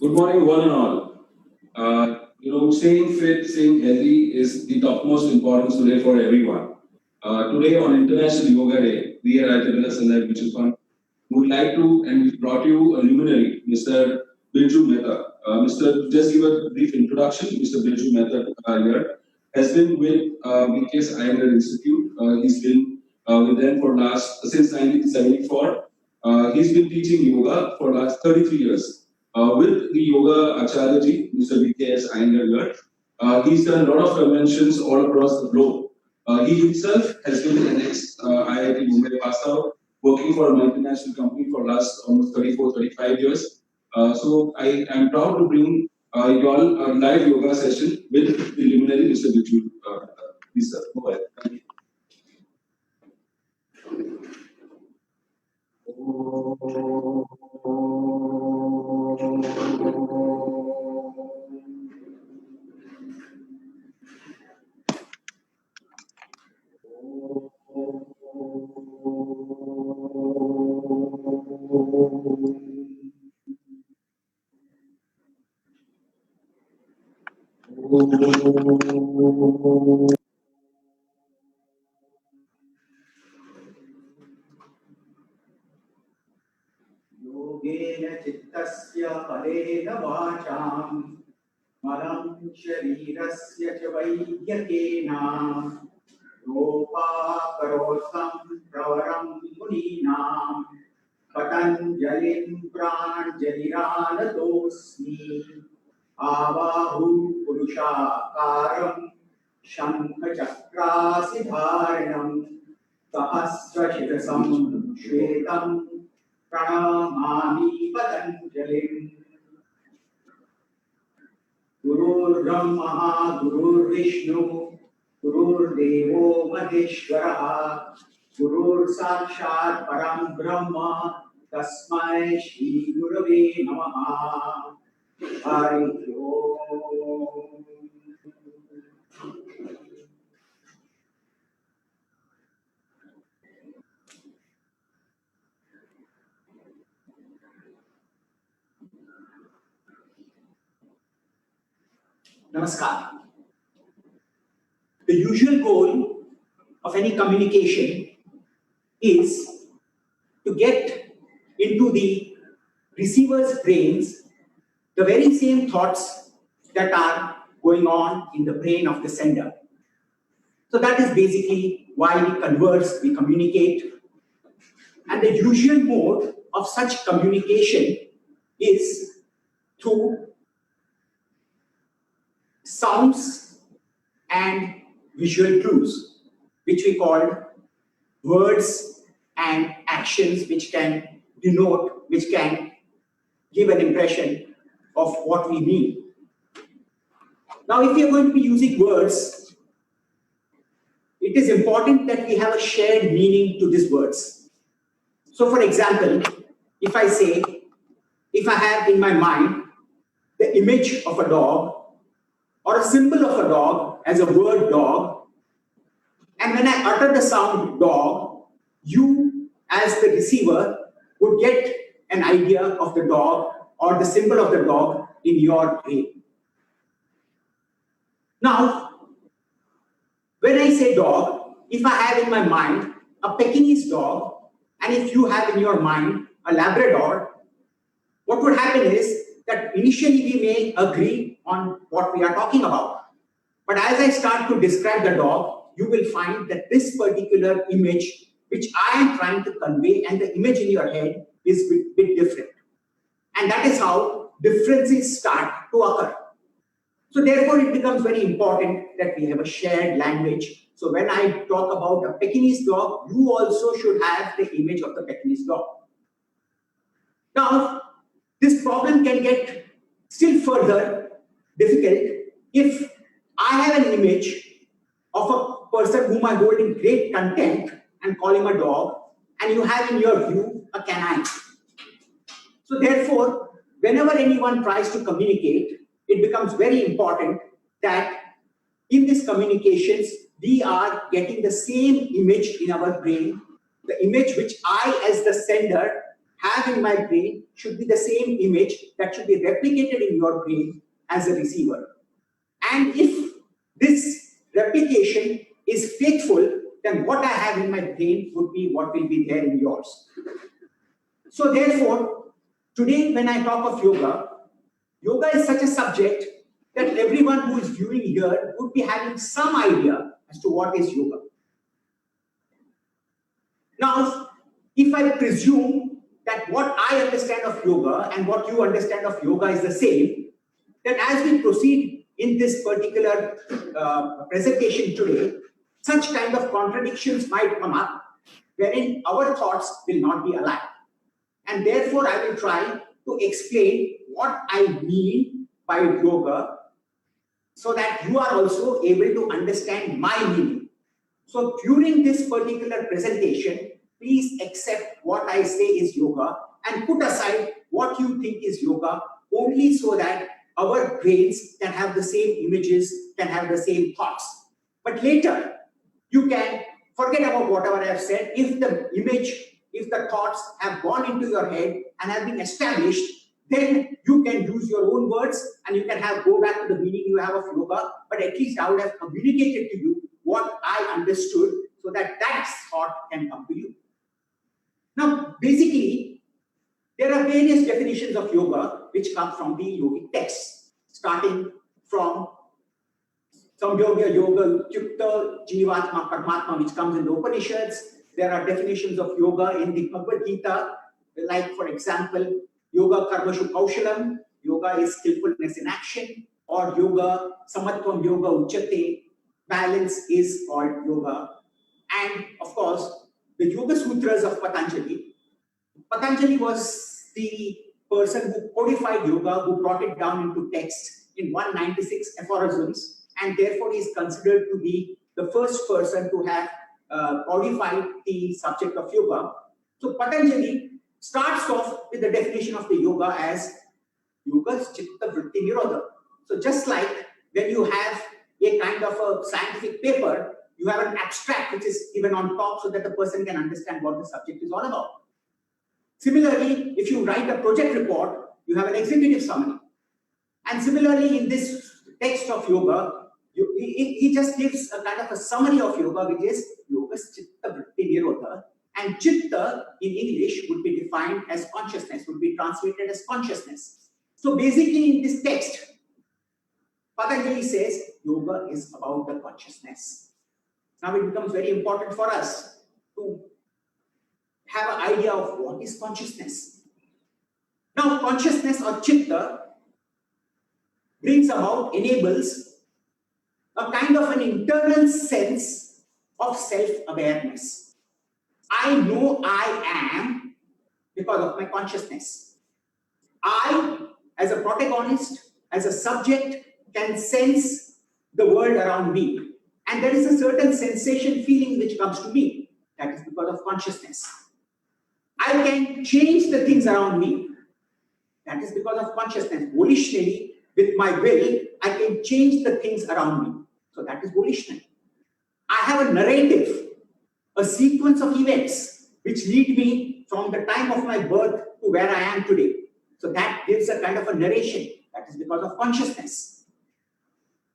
Good morning, one and all. Staying fit, staying healthy is the topmost importance today for everyone. Today on International Yoga Day, we here at Birla Sunlight Mutual Fund would like to, and we brought you a luminary, Mr. Birjoo Mehta. Just give a brief introduction. Mr. Birjoo Mehta here has been with VKS Iyengar Institute. He's been with them for since 1974. He's been teaching yoga for last 33 years. With the Yoga Acharya-ji, Mr. VKS Iyengar, he's done a lot of conventions all across the globe. He himself has been an ex-IIT Mumbai passed out, working for a multinational company for last almost 35 years. So I am proud to bring you all a live yoga session with the luminary Mr. Birjoo. Please, sir, go ahead. Thank you. योगेन चित्तस्य पदेन वाचां मलं शरीरस्य च वैद्यकेन योपाकरोत्तं प्रवरं मुनीनां पतञ्जलिं प्राञ्जलिरानतोऽस्मि आवाहु पुरुषाकारं शङ्खचक्रासिधारणं सहस्रशिरसं श्वेतं प्रणमामि पतञ्जलिम् गुरुर्ब्रह्मा गुरुर्विष्णु गुरुर्देवो महेश्वरः गुरुर्साक्षात् परं ब्रह्म तस्मै श्री गुरवे नमः हरि ओम्। Namaskar. The usual goal of any communication is to get into the receiver's brains the very same thoughts that are going on in the brain of the sender. So that is basically why we converse, we communicate. And the usual mode of such communication is through sounds and visual clues, which we call words and actions, which can denote, which can give an impression of what we mean. Now, if we are going to be using words, it is important that we have a shared meaning to these words. So, for example, if I have in my mind the image of a dog or a symbol of a dog as a word dog, and when I utter the sound dog, you as the receiver would get an idea of the dog or the symbol of the dog in your brain. Now, when I say dog, if I have in my mind a Pekingese dog, and if you have in your mind a Labrador, what would happen is that initially we may agree on what we are talking about. But as I start to describe the dog, you will find that this particular image, which I am trying to convey, and the image in your head is a bit different. And that is how differences start to occur. So therefore, it becomes very important that we have a shared language. So when I talk about a Pekingese dog, you also should have the image of the Pekingese dog. Now, this problem can get still further difficult if I have an image of a person whom I hold in great contempt and call him a dog, and you have in your view a canine. So therefore, whenever anyone tries to communicate, it becomes very important that in these communications, we are getting the same image in our brain, the image which I as the sender have in my brain should be the same image that should be replicated in your brain as a receiver. And if this replication is faithful, then what I have in my brain would be what will be there in yours. So therefore, today when I talk of yoga, yoga is such a subject that everyone who is viewing here would be having some idea as to what is yoga. Now, if I presume that what I understand of yoga and what you understand of yoga is the same, then as we proceed in this particular presentation today, such kind of contradictions might come up wherein our thoughts will not be aligned. And therefore, I will try to explain what I mean by yoga so that you are also able to understand my meaning. So during this particular presentation, please accept what I say is yoga and put aside what you think is yoga, only so that our brains can have the same images, can have the same thoughts. But later, you can forget about whatever I have said. If the image, if the thoughts have gone into your head and have been established, then you can use your own words and you can go back to the meaning you have of yoga, but at least I would have communicated to you what I understood so that that thought can come to you. Now, basically, there are various definitions of yoga which come from the yogic texts, starting from Samyogya Yoga, Chitta, Jivatma, Paramatma, which comes in the Upanishads. There are definitions of yoga in the Bhagavad Gita, like, for example, Yoga Karmashu Kaushalam, yoga is skillfulness in action, or yoga, Samatvam Yoga Uchate, balance is called yoga. And of course, the Yoga Sutras of Patanjali. Patanjali was the person who codified yoga, who brought it down into text in 196 aphorisms, and therefore is considered to be the first person to have codified the subject of yoga. So Patanjali starts off with the definition of the yoga as yoga chitta vritti nirodha. So just like when you have a kind of a scientific paper, you have an abstract which is given on top so that the person can understand what the subject is all about. Similarly, if you write a project report, you have an executive summary. And similarly, in this text of yoga, he just gives a kind of a summary of yoga, which is yoga chitta vritti nirodha. And chitta in English would be defined as consciousness, would be translated as consciousness. So basically in this text, Patanjali says yoga is about the consciousness. Now it becomes very important for us to have an idea of what is consciousness. Now consciousness or chitta brings about, enables a kind of an internal sense of self-awareness. I know I am because of my consciousness. I, as a protagonist, as a subject, can sense the world around me. And there is a certain sensation, feeling which comes to me. That is because of consciousness. I can change the things around me. That is because of consciousness. Volitionally, with my will, I can change the things around me. So that is volitional. I have a narrative, a sequence of events which lead me from the time of my birth to where I am today. So that gives a kind of a narration. That is because of consciousness.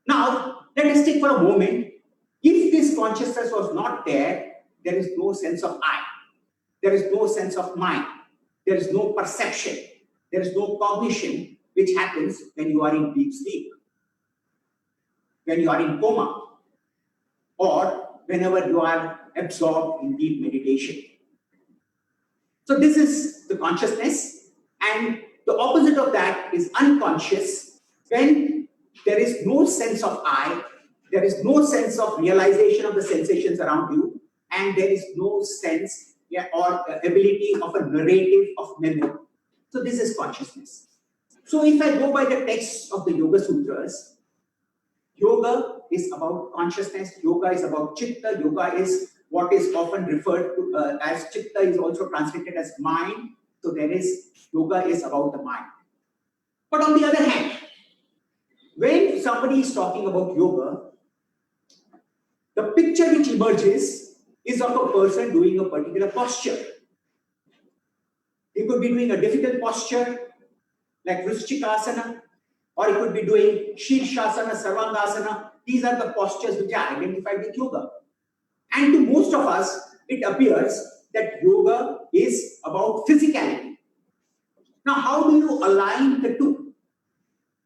Now, let us take for a moment, if this consciousness was not there, there is no sense of I. There is no sense of mind. There is no perception. There is no cognition, which happens when you are in deep sleep, when you are in coma, or whenever you are absorbed in deep meditation. So this is the consciousness, and the opposite of that is unconscious, when there is no sense of I, there is no sense of realization of the sensations around you, and there is no sense or ability of a narrative of memory. So this is consciousness. So if I go by the texts of the Yoga Sutras, yoga is about consciousness, yoga is about chitta, yoga is what is often referred to as chitta, is also translated as mind. So there is, yoga is about the mind. But on the other hand, when somebody is talking about yoga, the picture which emerges is of a person doing a particular posture. He could be doing a difficult posture like Vrishchikasana, or he could be doing Shirshasana, Sarvangasana. These are the postures which are identified with yoga. And to most of us, it appears that yoga is about physicality. Now, how do you align the two?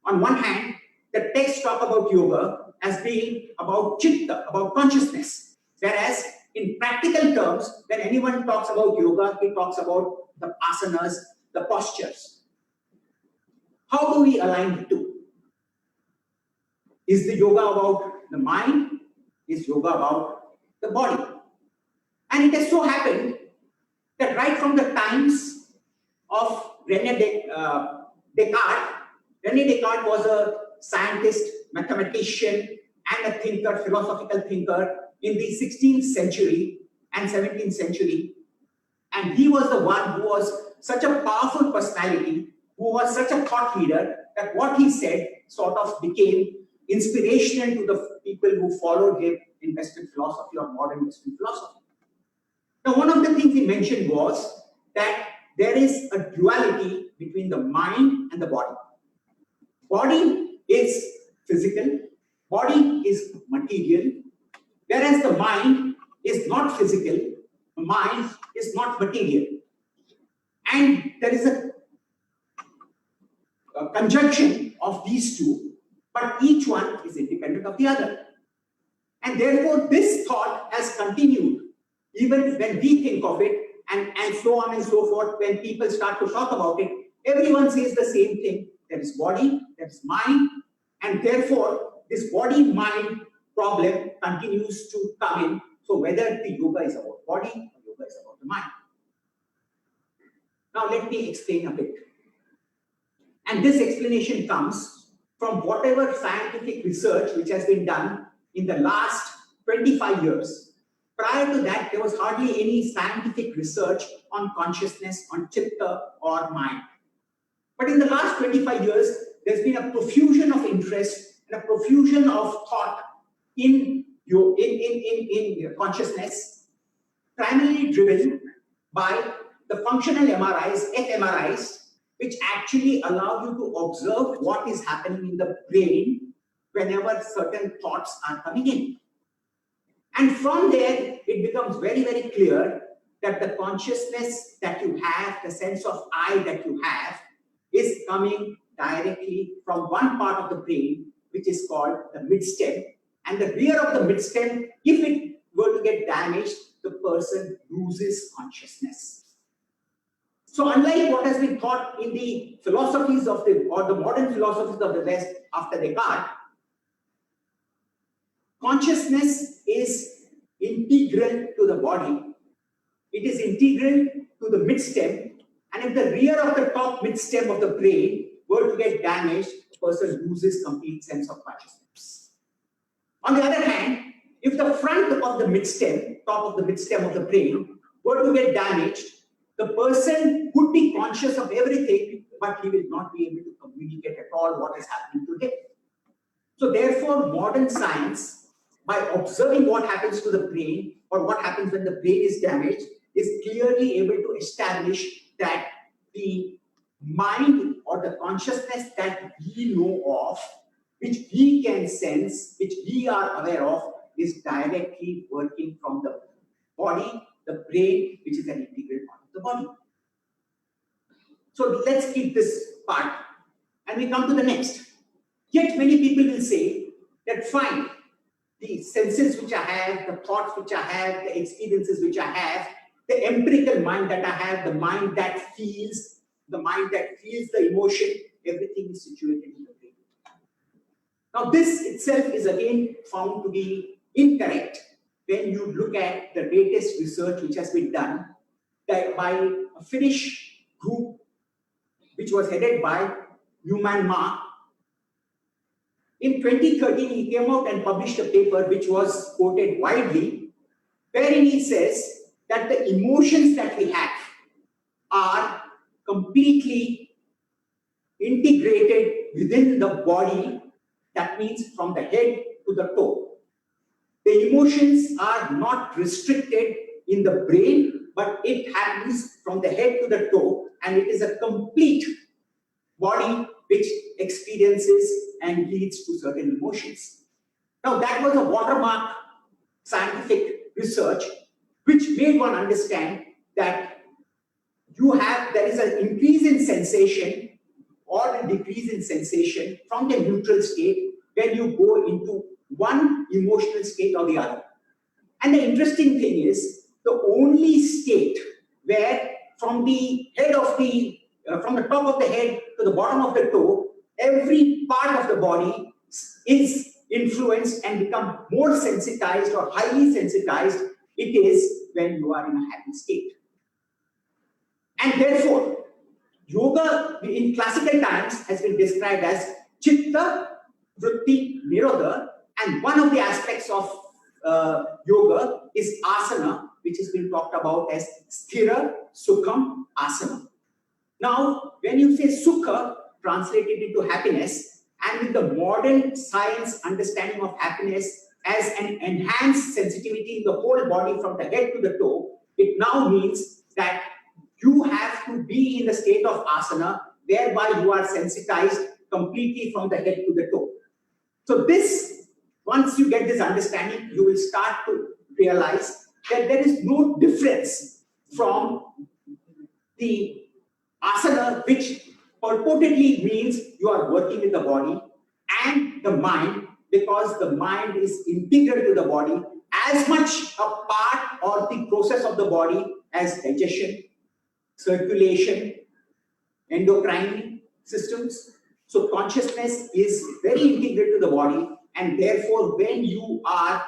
On one hand, the texts talk about yoga as being about chitta, about consciousness. Whereas in practical terms, when anyone talks about yoga, he talks about the asanas, the postures. How do we align the two? Is the yoga about the mind? Is yoga about the body? And it has so happened that right from the times of Descartes, René Descartes was a scientist, mathematician, and a thinker, philosophical thinker in the 16th century and 17th century. And he was the one who was such a powerful personality, who was such a thought leader, that what he said sort of became inspirational to the people who followed him in Western philosophy or modern Western philosophy. Now, one of the things he mentioned was that there is a duality between the mind and the body. Body is physical, body is material, whereas the mind is not physical, the mind is not material. And there is a conjunction of these two, but each one is independent of the other. And therefore, this thought has continued even when we think of it, and so on and so forth. When people start to talk about it, everyone says the same thing. There is body, there is mind, and therefore, this body-mind problem continues to come in. So whether the yoga is about body or yoga is about the mind. Now let me explain a bit. And this explanation comes from whatever scientific research which has been done in the last 25 years. Prior to that, there was hardly any scientific research on consciousness, on chitta or mind. But in the last 25 years, there's been a profusion of interest and a profusion of thought in consciousness, primarily driven by the functional MRIs, fMRIs, which actually allow you to observe what is happening in the brain whenever certain thoughts are coming in. And from there, it becomes very, very clear that the consciousness that you have, the sense of I that you have, is coming directly from one part of the brain, which is called the midstem. And the rear of the midstem, if it were to get damaged, the person loses consciousness. So unlike what has been taught in the philosophies of the modern philosophies of the West after Descartes, consciousness is integral to the body. It is integral to the midstem, and if the rear of the top midstem of the brain were to get damaged, the person loses complete sense of consciousness. On the other hand, if the front of the midstem, top of the midstem of the brain, were to get damaged, the person would be conscious of everything, but he will not be able to communicate at all what is happening to him. So therefore, modern science, by observing what happens to the brain or what happens when the brain is damaged, is clearly able to establish that the mind or the consciousness that we know of, which we can sense, which we are aware of, is directly working from the body, the brain, which is an integral part of the body. So let's keep this part and we come to the next. Yet many people will say that fine, the senses which I have, the thoughts which I have, the experiences which I have, the empirical mind that I have, the mind that feels the emotion, everything is situated in the brain. Now this itself is again found to be incorrect when you look at the latest research which has been done by a Finnish group which was headed by Newman Ma. In 2013, he came out and published a paper which was quoted widely, wherein he says that the emotions that we have are completely integrated within the body. That means from the head to the toe. The emotions are not restricted in the brain, but it happens from the head to the toe, and it is a complete body which experiences and leads to certain emotions. Now, that was a watermark scientific research which made one understand that there is an increase in sensation or a decrease in sensation from the neutral state when you go into one emotional state or the other. And the interesting thing is, the only state where from the from the top of the head to the bottom of the toe, every part of the body is influenced and become more sensitized or highly sensitized, it is when you are in a happy state. And therefore, yoga in classical times has been described as chitta, vritti, nirodha, and one of the aspects of yoga is asana, which has been talked about as sthira, sukham, asana. Now, when you say sukha, translated into happiness, and with the modern science understanding of happiness as an enhanced sensitivity in the whole body from the head to the toe, it now means that you have to be in the state of asana, whereby you are sensitized completely from the head to the toe. So this, once you get this understanding, you will start to realize that there is no difference from the asana, which purportedly means you are working with the body, and the mind, because the mind is integral to the body, as much a part or the process of the body as digestion, circulation, endocrine systems. So consciousness is very integral to the body, and therefore when you are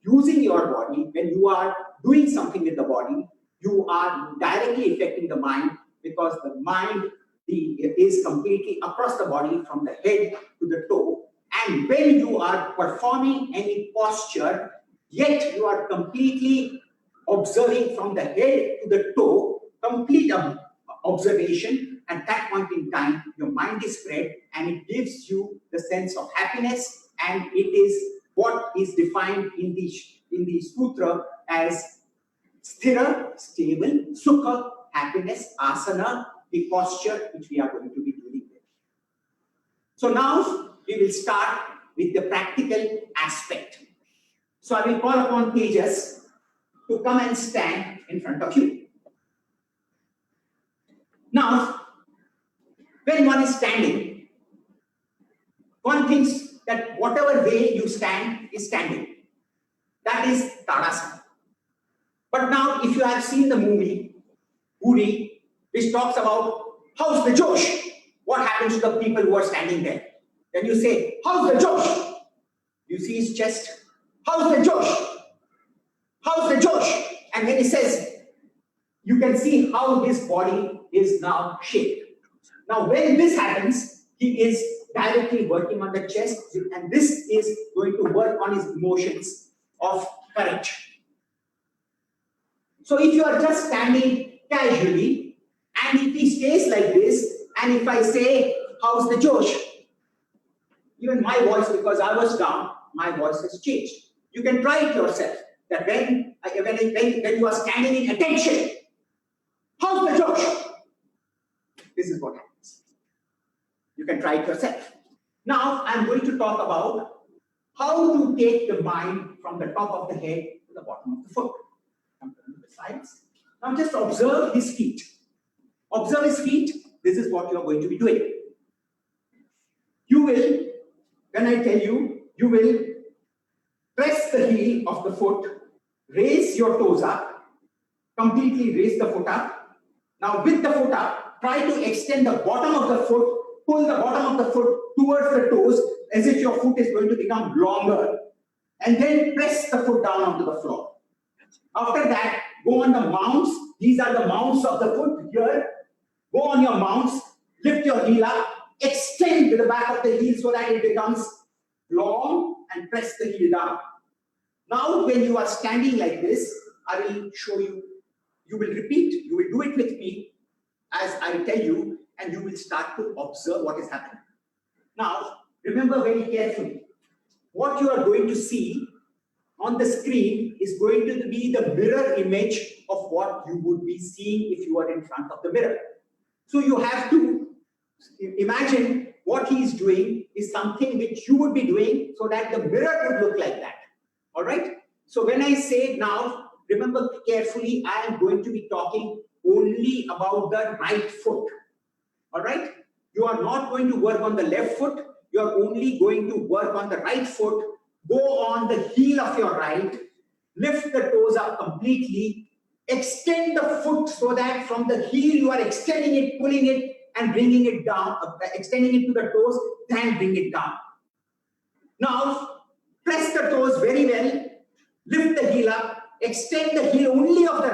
using your body, when you are doing something with the body, you are directly affecting the mind, because the mind is completely across the body from the head to the toe. And when you are performing any posture, yet you are completely observing from the head to the toe, complete observation. At that point in time, your mind is spread, and it gives you the sense of happiness, and it is what is defined in the sutra as sthira, stable, sukha, happiness, asana, the posture which we are going to be dealing with. So now we will start with the practical aspect. So I will call upon Tejas to come and stand in front of you. Now, when one is standing, one thinks that whatever way you stand is standing. That is Tadasana. But now, if you have seen the movie, Uri, which talks about how's the Josh, what happens to the people who are standing there? Then you say, how's the Josh? You see his chest. How's the Josh? How's the Josh? And when he says, you can see how his body is now shaped. Now, when this happens, he is directly working on the chest, and this is going to work on his emotions of courage. So if you are just standing casually, and if he stays like this, and if I say, how's the Josh? Even my voice, because I was down, my voice has changed. You can try it yourself, that when you are standing in attention, how's the Josh? This is what happens. You can try it yourself. Now, I'm going to talk about how to take the mind from the top of the head to the bottom of the foot. Come to the sides. Now, just observe his feet. Observe his feet. This is what you are going to be doing. You will, when I tell you, you will press the heel of the foot, raise your toes up, completely raise the foot up. Now, with the foot up, try to extend the bottom of the foot, pull the bottom of the foot towards the toes as if your foot is going to become longer, and then press the foot down onto the floor. After that, go on the mounts. These are the mounts of the foot here. Go on your mounts, lift your heel up, extend the back of the heel so that it becomes long, and press the heel down. Now, when you are standing like this, I will show you. You will repeat. You will do it with me as I tell you, and you will start to observe what is happening. Now, remember very carefully, what you are going to see on the screen is going to be the mirror image of what you would be seeing if you were in front of the mirror. So you have to imagine what he is doing is something which you would be doing so that the mirror would look like that. All right? So when I say now, remember carefully, I am going to be talking only about the right foot. All right? You are not going to work on the left foot. You are only going to work on the right foot. Go on the heel of your right. Lift the toes up completely. Extend the foot so that from the heel you are extending it, pulling it, and bringing it down, extending it to the toes, then bring it down. Now, press the toes very well. Lift the heel up. Extend the heel only of the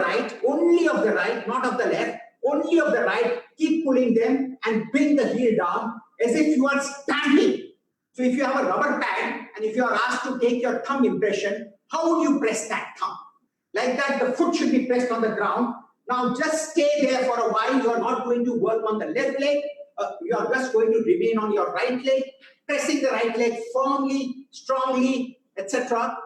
right, not of the left, only of the right. Keep pulling them and bring the heel down as if you are standing. So if you have a rubber pad and if you are asked to take your thumb impression, how would you press that thumb? Like that, the foot should be pressed on the ground. Now just stay there for a while. You are not going to work on the left leg. You are just going to remain on your right leg, pressing the right leg firmly, strongly, etc.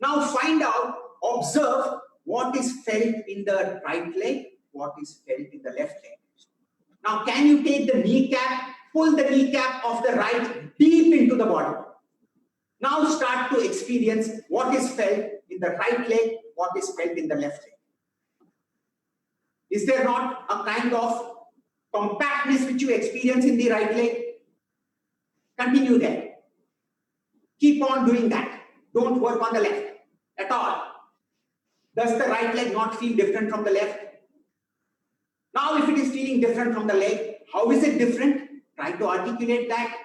Now find out, observe what is felt in the right leg, what is felt in the left leg. Now can you take the kneecap, pull the kneecap of the right deep into the body. Now start to experience what is felt in the right leg, what is felt in the left leg. Is there not a kind of compactness which you experience in the right leg? Continue there. Keep on doing that. Don't work on the left at all. Does the right leg not feel different from the left? Now, if it is feeling different from the leg, how is it different? Try to articulate that.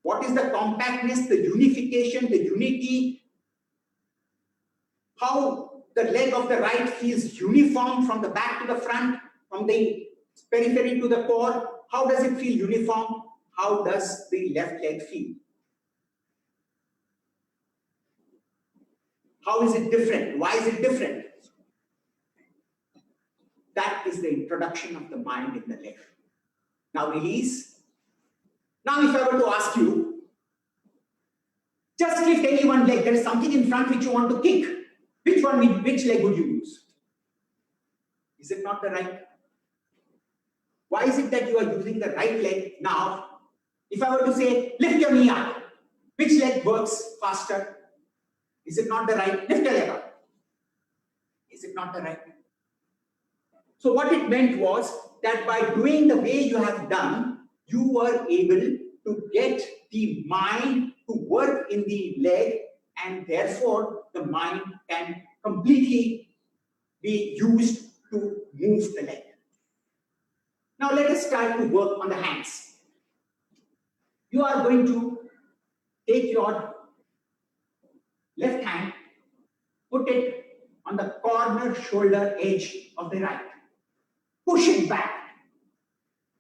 What is the compactness, the unification, the unity? How the leg of the right feels uniform from the back to the front, from the periphery to the core? How does it feel uniform? How does the left leg feel? How is it different? Why is it different? That is the introduction of the mind in the leg. Now release. Now if I were to ask you, just lift any one leg. There is something in front which you want to kick. Which leg would you use? Is it not the right? Why is it that you are using the right leg now? If I were to say, lift your knee up, which leg works faster? Is it not the right? Lift your leg up. Is it not the right? So what it meant was that by doing the way you have done, you were able to get the mind to work in the leg, and therefore the mind can completely be used to move the leg. Now let us start to work on the hands. You are going to take your left hand, put it on the corner shoulder edge of the right. Push it back.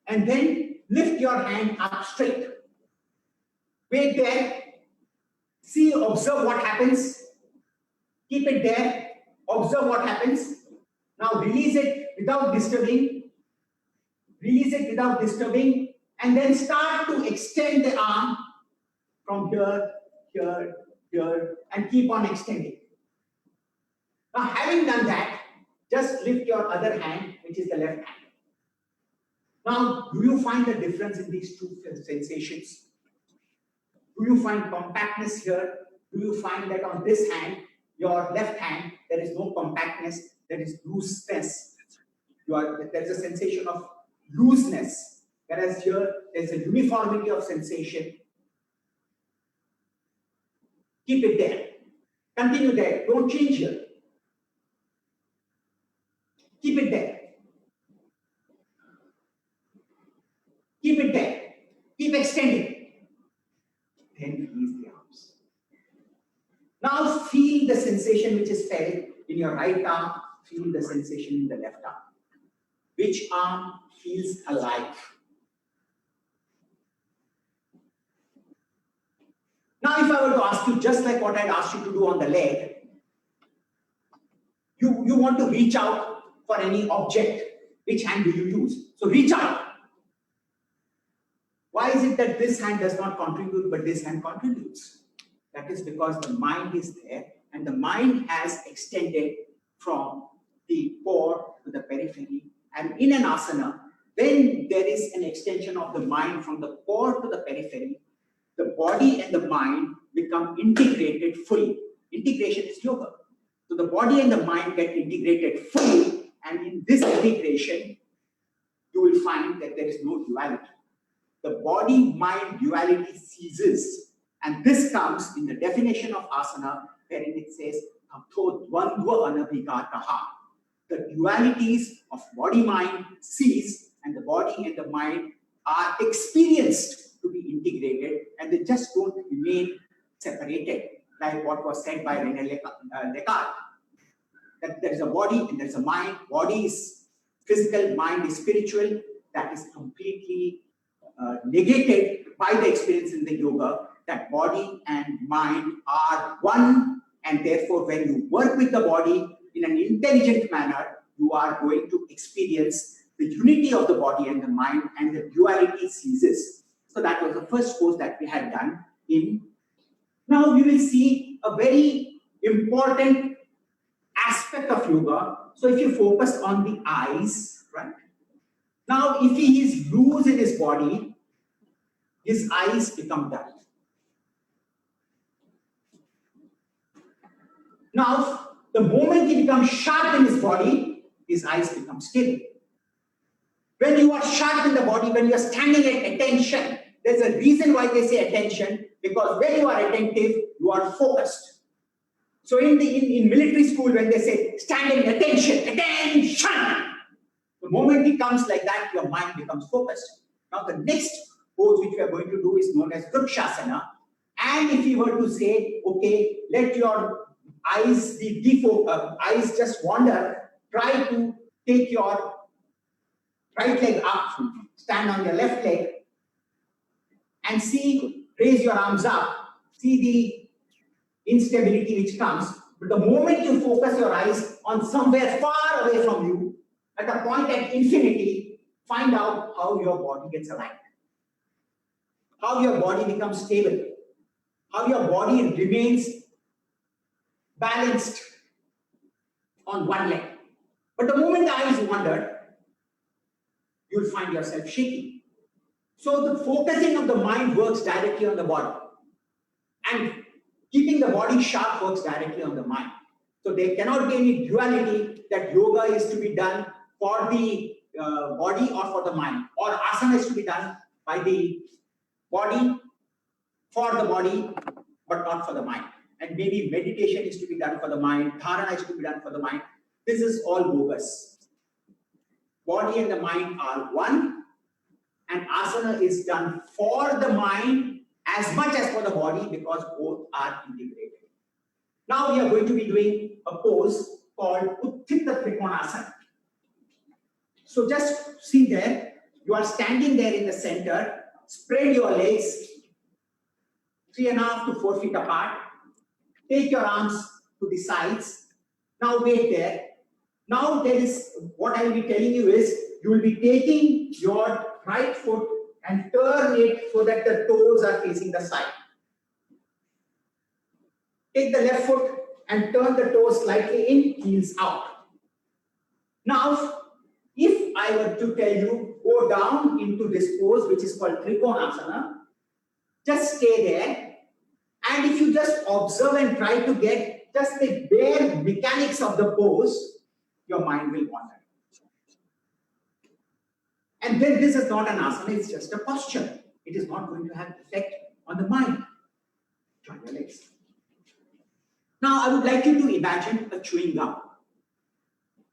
And then lift your hand up straight. Wait there. See, observe what happens. Keep it there. Observe what happens. Now release it without disturbing. Release it without disturbing. And then start to extend the arm from here, here, here, and keep on extending. Now, having done that, just lift your other hand, which is the left hand. Now, do you find the difference in these two sensations? Do you find compactness here? Do you find that on this hand, your left hand, there is no compactness, there is looseness? There is a sensation of looseness, whereas here, there is a uniformity of sensation. Keep it there. Continue there. Don't change here. Keep it there. Keep it there. Keep extending. Then release the arms. Now feel the sensation which is felt in your right arm. Feel the sensation in the left arm. Which arm feels alive? Now if I were to ask you, just like what I asked you to do on the leg, you want to reach out for any object. Which hand do you use? So reach out. Why is it that this hand does not contribute, but this hand contributes? That is because the mind is there and the mind has extended from the core to the periphery. And in an asana, when there is an extension of the mind from the core to the periphery, the body and the mind become integrated fully. Integration is yoga. So the body and the mind get integrated fully, and in this integration, you will find that there is no duality. The body-mind duality ceases, and this comes in the definition of asana, wherein it says, "Atho dvandva anabhigataha." The dualities of body-mind cease, and the body and the mind are experienced to be integrated, and they just don't remain separated, like what was said by René Descartes, that there is a body and there is a mind. Body is physical, mind is spiritual. That is completely negated by the experience in the yoga, that body and mind are one, and therefore when you work with the body in an intelligent manner, you are going to experience the unity of the body and the mind, and the duality ceases. So that was the first course that we had done in. Now you will see a very important aspect of yoga. So if you focus on the eyes, right? Now if he is loose in his body, his eyes become dull. Now, the moment he becomes sharp in his body, his eyes become still. When you are sharp in the body, when you are standing at attention, there's a reason why they say attention, because when you are attentive, you are focused. So in military school, when they say standing attention, the moment it comes like that, your mind becomes focused. Now the next pose which we are going to do is known as Vrikshasana. And if you were to say, okay, let your eyes eyes just wander, try to take your right leg up, stand on your left leg, and see, raise your arms up, see the instability which comes. But the moment you focus your eyes on somewhere far away from you, at a point at infinity, find out how your body gets aligned, how your body becomes stable, how your body remains balanced on one leg. But the moment the eyes wander, you'll find yourself shaking. So the focusing of the mind works directly on the body, and keeping the body sharp works directly on the mind. So there cannot be any duality that yoga is to be done for the body or for the mind, or asana is to be done by the body, for the body, but not for the mind. And maybe meditation is to be done for the mind, dharana is to be done for the mind. This is all bogus. Body and the mind are one, and asana is done for the mind as much as for the body, because both are integrated. Now we are going to be doing a pose called Utthita Trikonasana. So just see there, you are standing there in the center, spread your legs 3.5 to 4 feet apart, take your arms to the sides. Now wait there. Now there is, what I will be telling you is, you will be taking your right foot and turn it so that the toes are facing the side. Take the left foot and turn the toes slightly in, heels out. Now, if I were to tell you, go down into this pose, which is called Trikonasana, just stay there. And if you just observe and try to get just the bare mechanics of the pose, your mind will wander. And then this is not an asana, it's just a posture. It is not going to have effect on the mind. Join your legs. Now I would like you to imagine a chewing gum.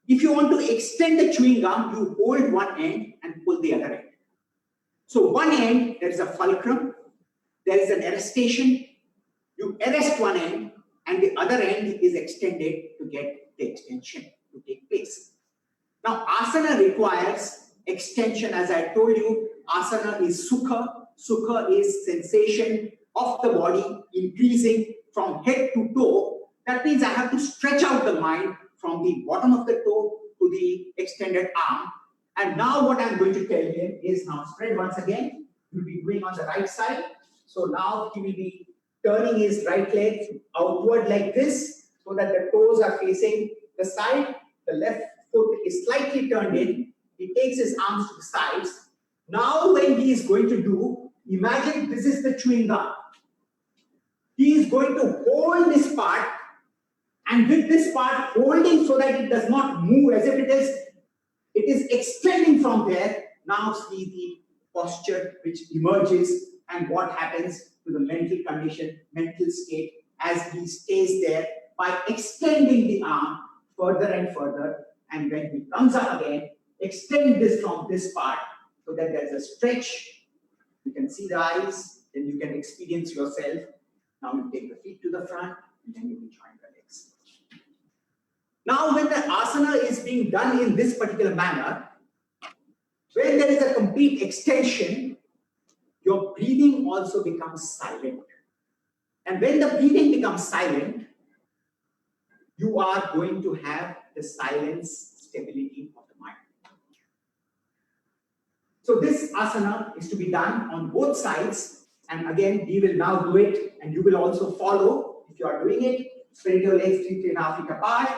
If you want to extend the chewing gum, you hold one end and pull the other end. So one end, there is a fulcrum, there is an arrestation. You arrest one end, and the other end is extended to get the extension to take place. Now, asana requires extension. As I told you, asana is sukha. Sukha is sensation of the body increasing from head to toe. That means I have to stretch out the mind from the bottom of the toe to the extended arm. And now what I'm going to tell him is, now spread once again. You'll be doing on the right side. So now he will be turning his right leg outward like this. so that the toes are facing the side. The left foot is slightly turned in. He takes his arms to the sides. Now when he is going to do, imagine this is the chewing gum. He is going to hold this part, and with this part holding so that it does not move as if it is extending from there. Now see the posture which emerges and what happens to the mental condition, mental state as he stays there by extending the arm further and further. And when he comes up again, extend this from this part so that there's a stretch. You can see the eyes, then you can experience yourself. Now you take the feet to the front, and then you will join the legs. Now, when the asana is being done in this particular manner, when there is a complete extension, your breathing also becomes silent. And when the breathing becomes silent, you are going to have the silence, stability of the mind. So this asana is to be done on both sides. And again, we will now do it, and you will also follow. If you are doing it, spread your legs 3.5 feet apart.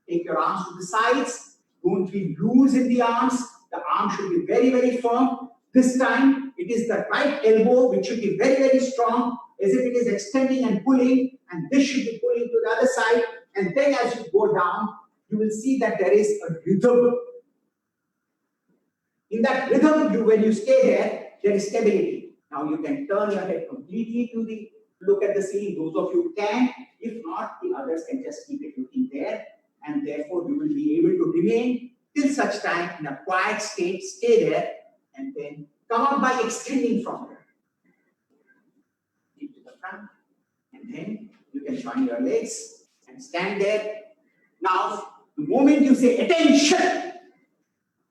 Take your arms to the sides. Don't feel loose in the arms. The arm should be very, very firm. This time, it is the right elbow which should be very, very strong, as if it is extending and pulling. And this should be pulling to the other side. And then as you go down, you will see that there is a rhythm. In that rhythm, when you stay there is stability. Now you can turn your head completely to look at the ceiling. Those of you can. If not, the others can just keep it looking there. And therefore, you will be able to remain till such time in a quiet state, stay there, and then come up by extending from there. Keep to the front, and then you can join your legs and stand there. Now, the moment you say attention,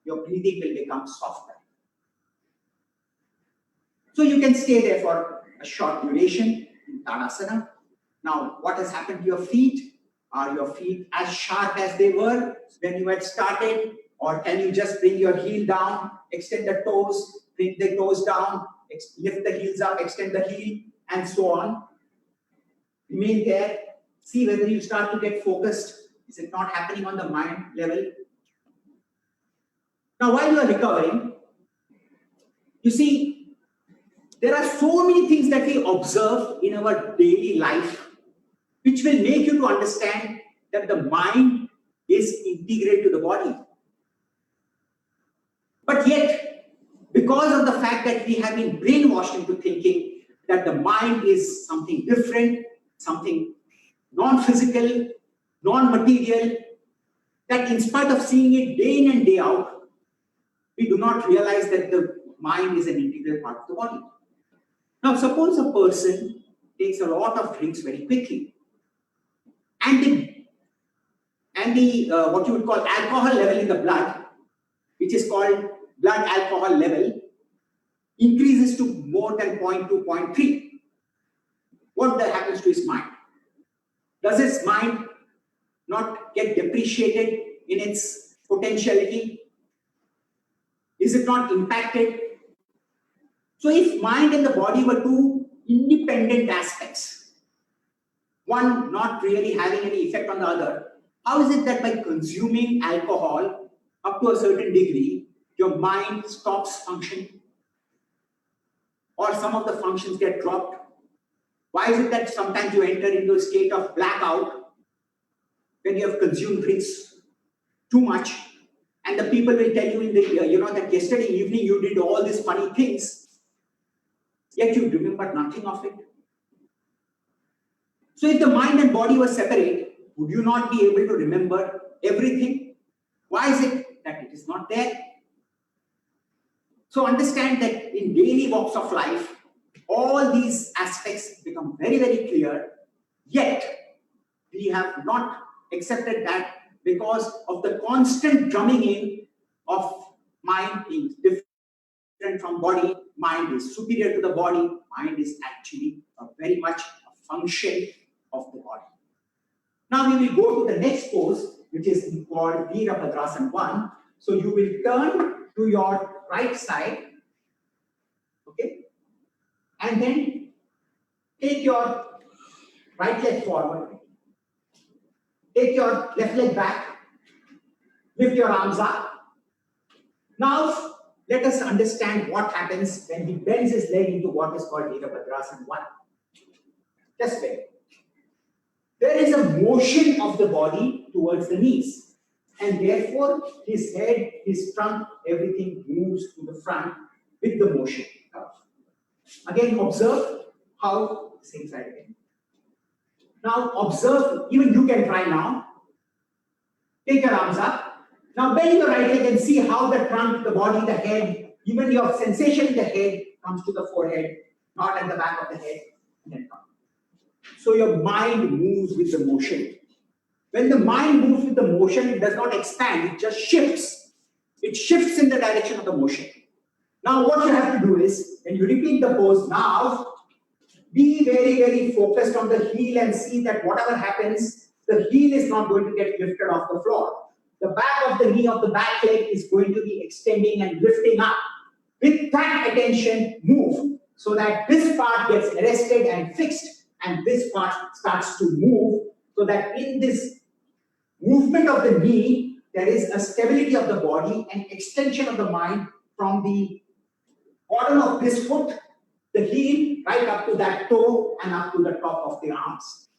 your breathing will become softer. So you can stay there for a short duration in Tadasana. Now, what has happened to your feet? Are your feet as sharp as they were when you had started? Or can you just bring your heel down, extend the toes, bring the toes down, lift the heels up, extend the heel, and so on? Remain there. See whether you start to get focused. Is it not happening on the mind level? Now, while you are recovering, you see, there are so many things that we observe in our daily life which will make you to understand that the mind is integrated to the body. But yet, because of the fact that we have been brainwashed into thinking that the mind is something different, something non-physical, non-material, that in spite of seeing it day in and day out, we do not realize that the mind is an integral part of the body. Now, suppose a person takes a lot of drinks very quickly, and the what you would call alcohol level in the blood, which is called blood alcohol level, increases to more than 0.2, 0.3. What happens to his mind? Does his mind not get depreciated in its potentiality? Is it not impacted? So if mind and the body were two independent aspects, one not really having any effect on the other, how is it that by consuming alcohol up to a certain degree, your mind stops functioning? Or some of the functions get dropped? Why is it that sometimes you enter into a state of blackout when you have consumed drinks too much, and the people will tell you in the that yesterday evening you did all these funny things, yet you remember nothing of it? So if the mind and body were separate, would you not be able to remember everything? Why is it that it is not there? So understand that in daily walks of life, all these aspects become very, very clear, yet we have not accepted that because of the constant drumming in of mind being different from body. Mind is superior to the body. Mind is actually very much a function of the body. Now we will go to the next pose, which is called Virabhadrasana 1. So you will turn to your right side, okay, and then take your right leg forward, Take your left leg back, lift your arms up. Now, let us understand what happens when he bends his leg into what is called Virabhadrasana 1. Just wait. There is a motion of the body towards the knees, and therefore his head, his trunk, everything moves to the front with the motion. Again, observe how, same side again. Now observe, even you can try now. Take your arms up. Now bend your right leg and see how the trunk, the body, the head, even your sensation in the head comes to the forehead, not at the back of the head. And then come. So your mind moves with the motion. When the mind moves with the motion, it does not expand, it just shifts. It shifts in the direction of the motion. Now what you have to do is, when you repeat the pose, now be very, very focused on the heel and see that whatever happens, the heel is not going to get lifted off the floor. The back of the knee of the back leg is going to be extending and lifting up. With that attention, move so that this part gets arrested and fixed and this part starts to move, so that in this movement of the knee, there is a stability of the body and extension of the mind from the bottom of this foot, the heel, right up to that toe and up to the top of the arms.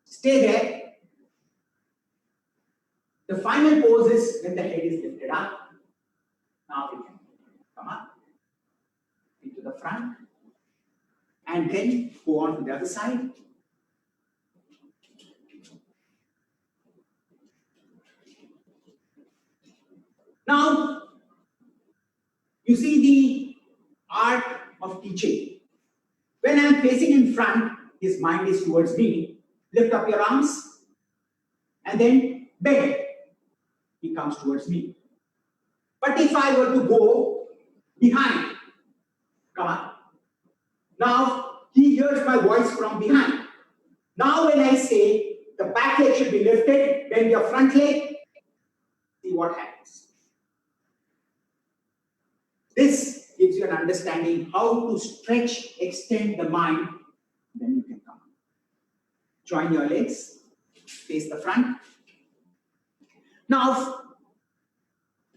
Stay there. The final pose is when the head is lifted up. Now we can come up into the front and then go on to the other side. Now, you see the art of teaching. When I'm facing in front, his mind is towards me. Lift up your arms and then bend. He comes towards me. But if I were to go behind, come on. Now he hears my voice from behind. Now when I say the back leg should be lifted, bend your front leg, see what happens. This gives you an understanding how to stretch, extend the mind. Then you can come. Join your legs, face the front. Now,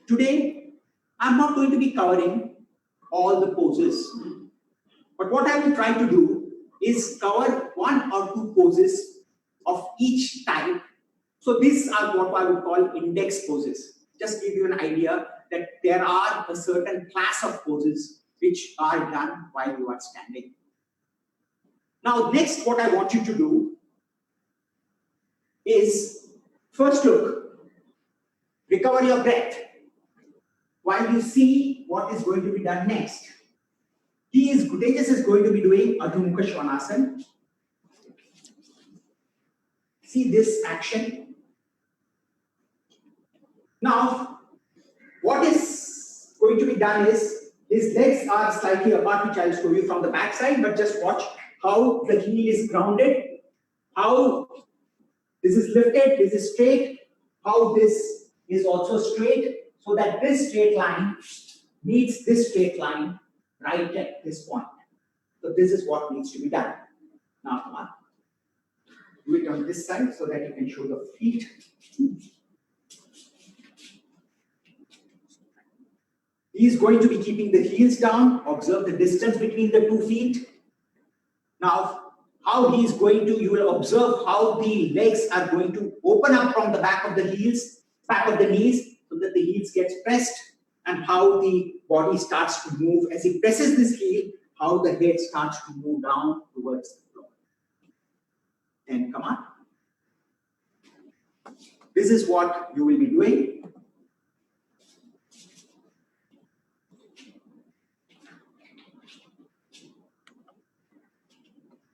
today, I'm not going to be covering all the poses, but what I will try to do is cover one or two poses of each type. So these are what I would call index poses. Just give you an idea that there are a certain class of poses which are done while you are standing. Now, next, what I want you to do is, first look, recover your breath while you see what is going to be done next. Tejas is going to be doing Adho Mukha Svanasana. See this action. Now, what is going to be done is, his legs are slightly apart, which I'll show you from the back side, but just watch how the heel is grounded, how this is lifted, this is straight, how this is also straight, so that this straight line meets this straight line right at this point. So this is what needs to be done. Now come on. Do it on this side so that you can show the feet. He is going to be keeping the heels down. Observe the distance between the 2 feet. Now, how he is going to, you will observe how the legs are going to open up from the back of the heels, back of the knees, so that the heels gets pressed, and how the body starts to move. As he presses this heel, how the head starts to move down towards the floor. And come on. This is what you will be doing.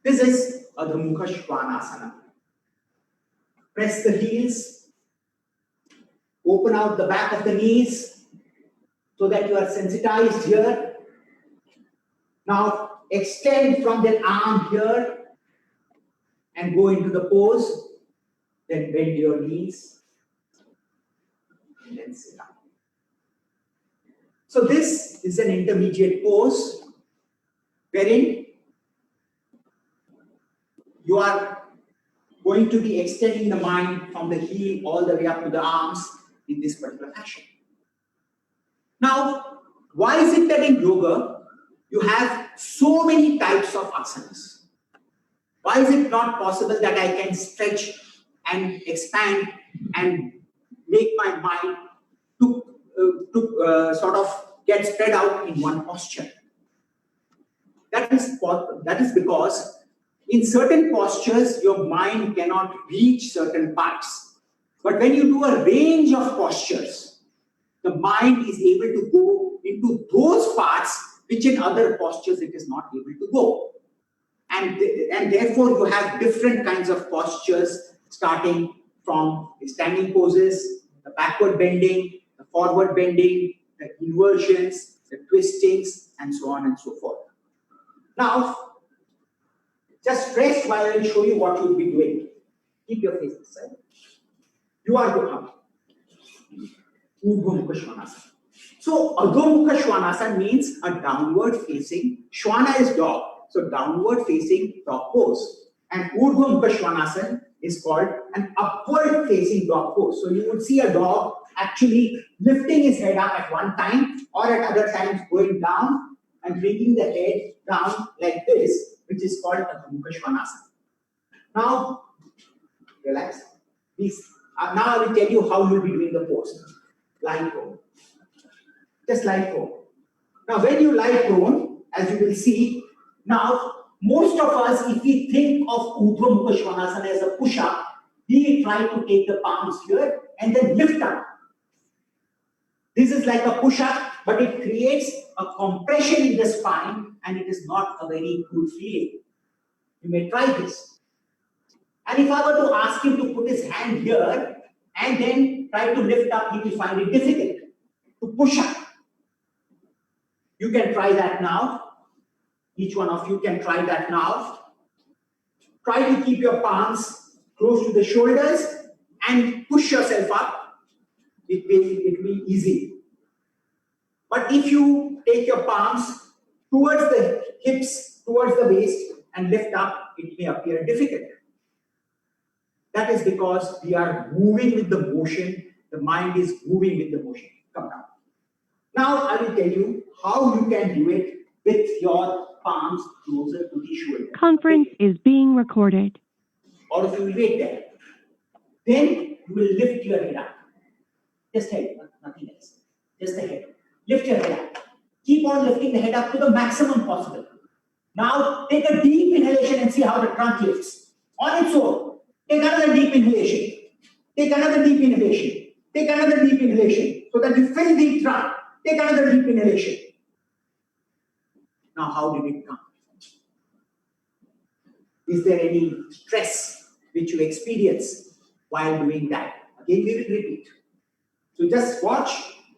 This is Adho Mukha Svanasana. Press the heels, open out the back of the knees so that you are sensitized here. Now extend from the arm here and go into the pose. Then bend your knees and then sit down. So this is an intermediate pose wherein you are going to be extending the mind from the heel all the way up to the arms in this particular fashion. Now, why is it that in yoga you have so many types of asanas? Why is it not possible that I can stretch and expand and make my mind to sort of get spread out in one posture? That is because in certain postures, your mind cannot reach certain parts. But when you do a range of postures, the mind is able to go into those parts which in other postures it is not able to go. And therefore, you have different kinds of postures starting from the standing poses, the backward bending, the forward bending, the inversions, the twistings, and so on and so forth. Now, just rest while I will show you what you will be doing. Keep your face this side. You are going up. Urdhva Mukha Svanasana. So, Adho Mukha Svanasana means a downward facing. Shwana is dog. So, downward facing dog pose. And Urdhva Mukha Svanasana is called an upward facing dog pose. So, you would see a dog actually lifting his head up at one time or at other times going down and bringing the head down like this, which is called Adho Mukha Svanasana. Now, relax. Please. Now I will tell you how you will be doing the pose. Lie prone. Just lie prone. Now, when you lie prone, as you will see, now most of us, if we think of Urdhva Mukha Svanasana as a push-up, we try to take the palms here and then lift up. This is like a push-up, but it creates a compression in the spine and it is not a very good feeling. You may try this. And if I were to ask him to put his hand here and then try to lift up, he will find it difficult to push up. You can try that now. Each one of you can try that now. Try to keep your palms close to the shoulders and push yourself up. It will be easy. But if you take your palms towards the hips, towards the waist and lift up, it may appear difficult. That is because we are moving with the motion. The mind is moving with the motion. Come down. Now I will tell you how you can do it with your palms closer to the shoulder. Conference is being recorded. All of you will wait there. Then you will lift your head up. Just head, nothing else. Just the head. Lift your head up. Keep on lifting the head up to the maximum possible. Now take a deep inhalation and see how the trunk lifts. On its own. Take another deep inhalation. Take another deep inhalation. Take another deep inhalation. So that you fill the trunk. Take another deep inhalation. Now, how did it come? Is there any stress which you experience while doing that? Again, we will repeat. So just watch,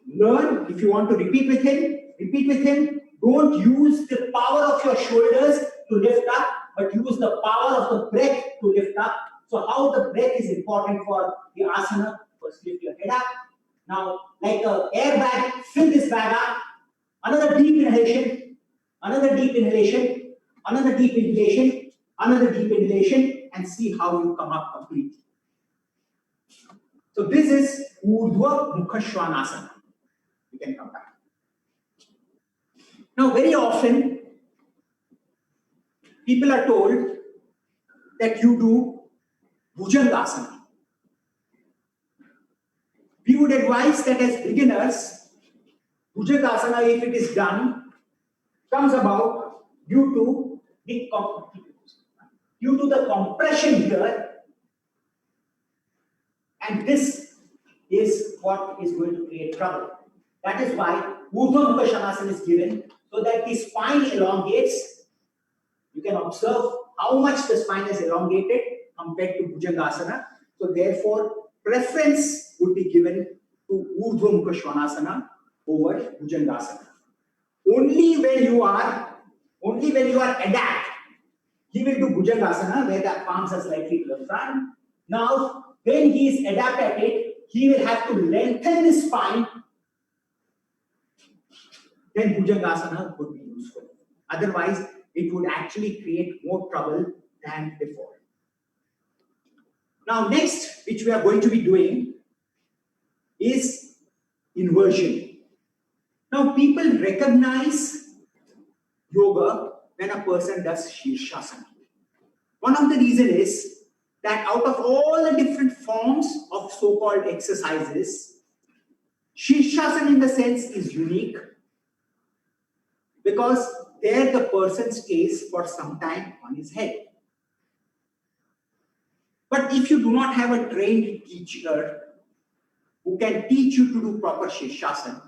learn. If you want to repeat with him, repeat with him. Don't use the power of your shoulders to lift up, but use the power of the breath to lift up. So how the breath is important for the asana. First, lift your head up. Now, like an airbag, fill this bag up. Another deep inhalation, another deep inhalation, another deep inhalation, another deep inhalation, and see how you come up completely. So this is Urdhva Mukha Svanasana. You can come back. Now, very often, people are told that you do Bhujangasana. We would advise that as beginners, Bhujangasana, if it is done, comes about due to the compression here, and this is what is going to create trouble. That is why Urdhva Mukha Svanasana is given, so that the spine elongates. You can observe how much the spine is elongated compared to Bhujangasana. So therefore, preference would be given to Urdhva Mukha Svanasana over Bhujangasana. Only when you are adapt, he will do Bhujangasana where the palms are slightly to the front. Now, when he is adept at it, he will have to lengthen the spine. Then Bhujangasana would be useful. Otherwise, it would actually create more trouble than before. Now next, which we are going to be doing is inversion. Now people recognize yoga when a person does Shirshasana. One of the reasons is that out of all the different forms of so-called exercises, Shirshasana in the sense is unique because there the person stays for some time on his head. But if you do not have a trained teacher who can teach you to do proper Shirshasana,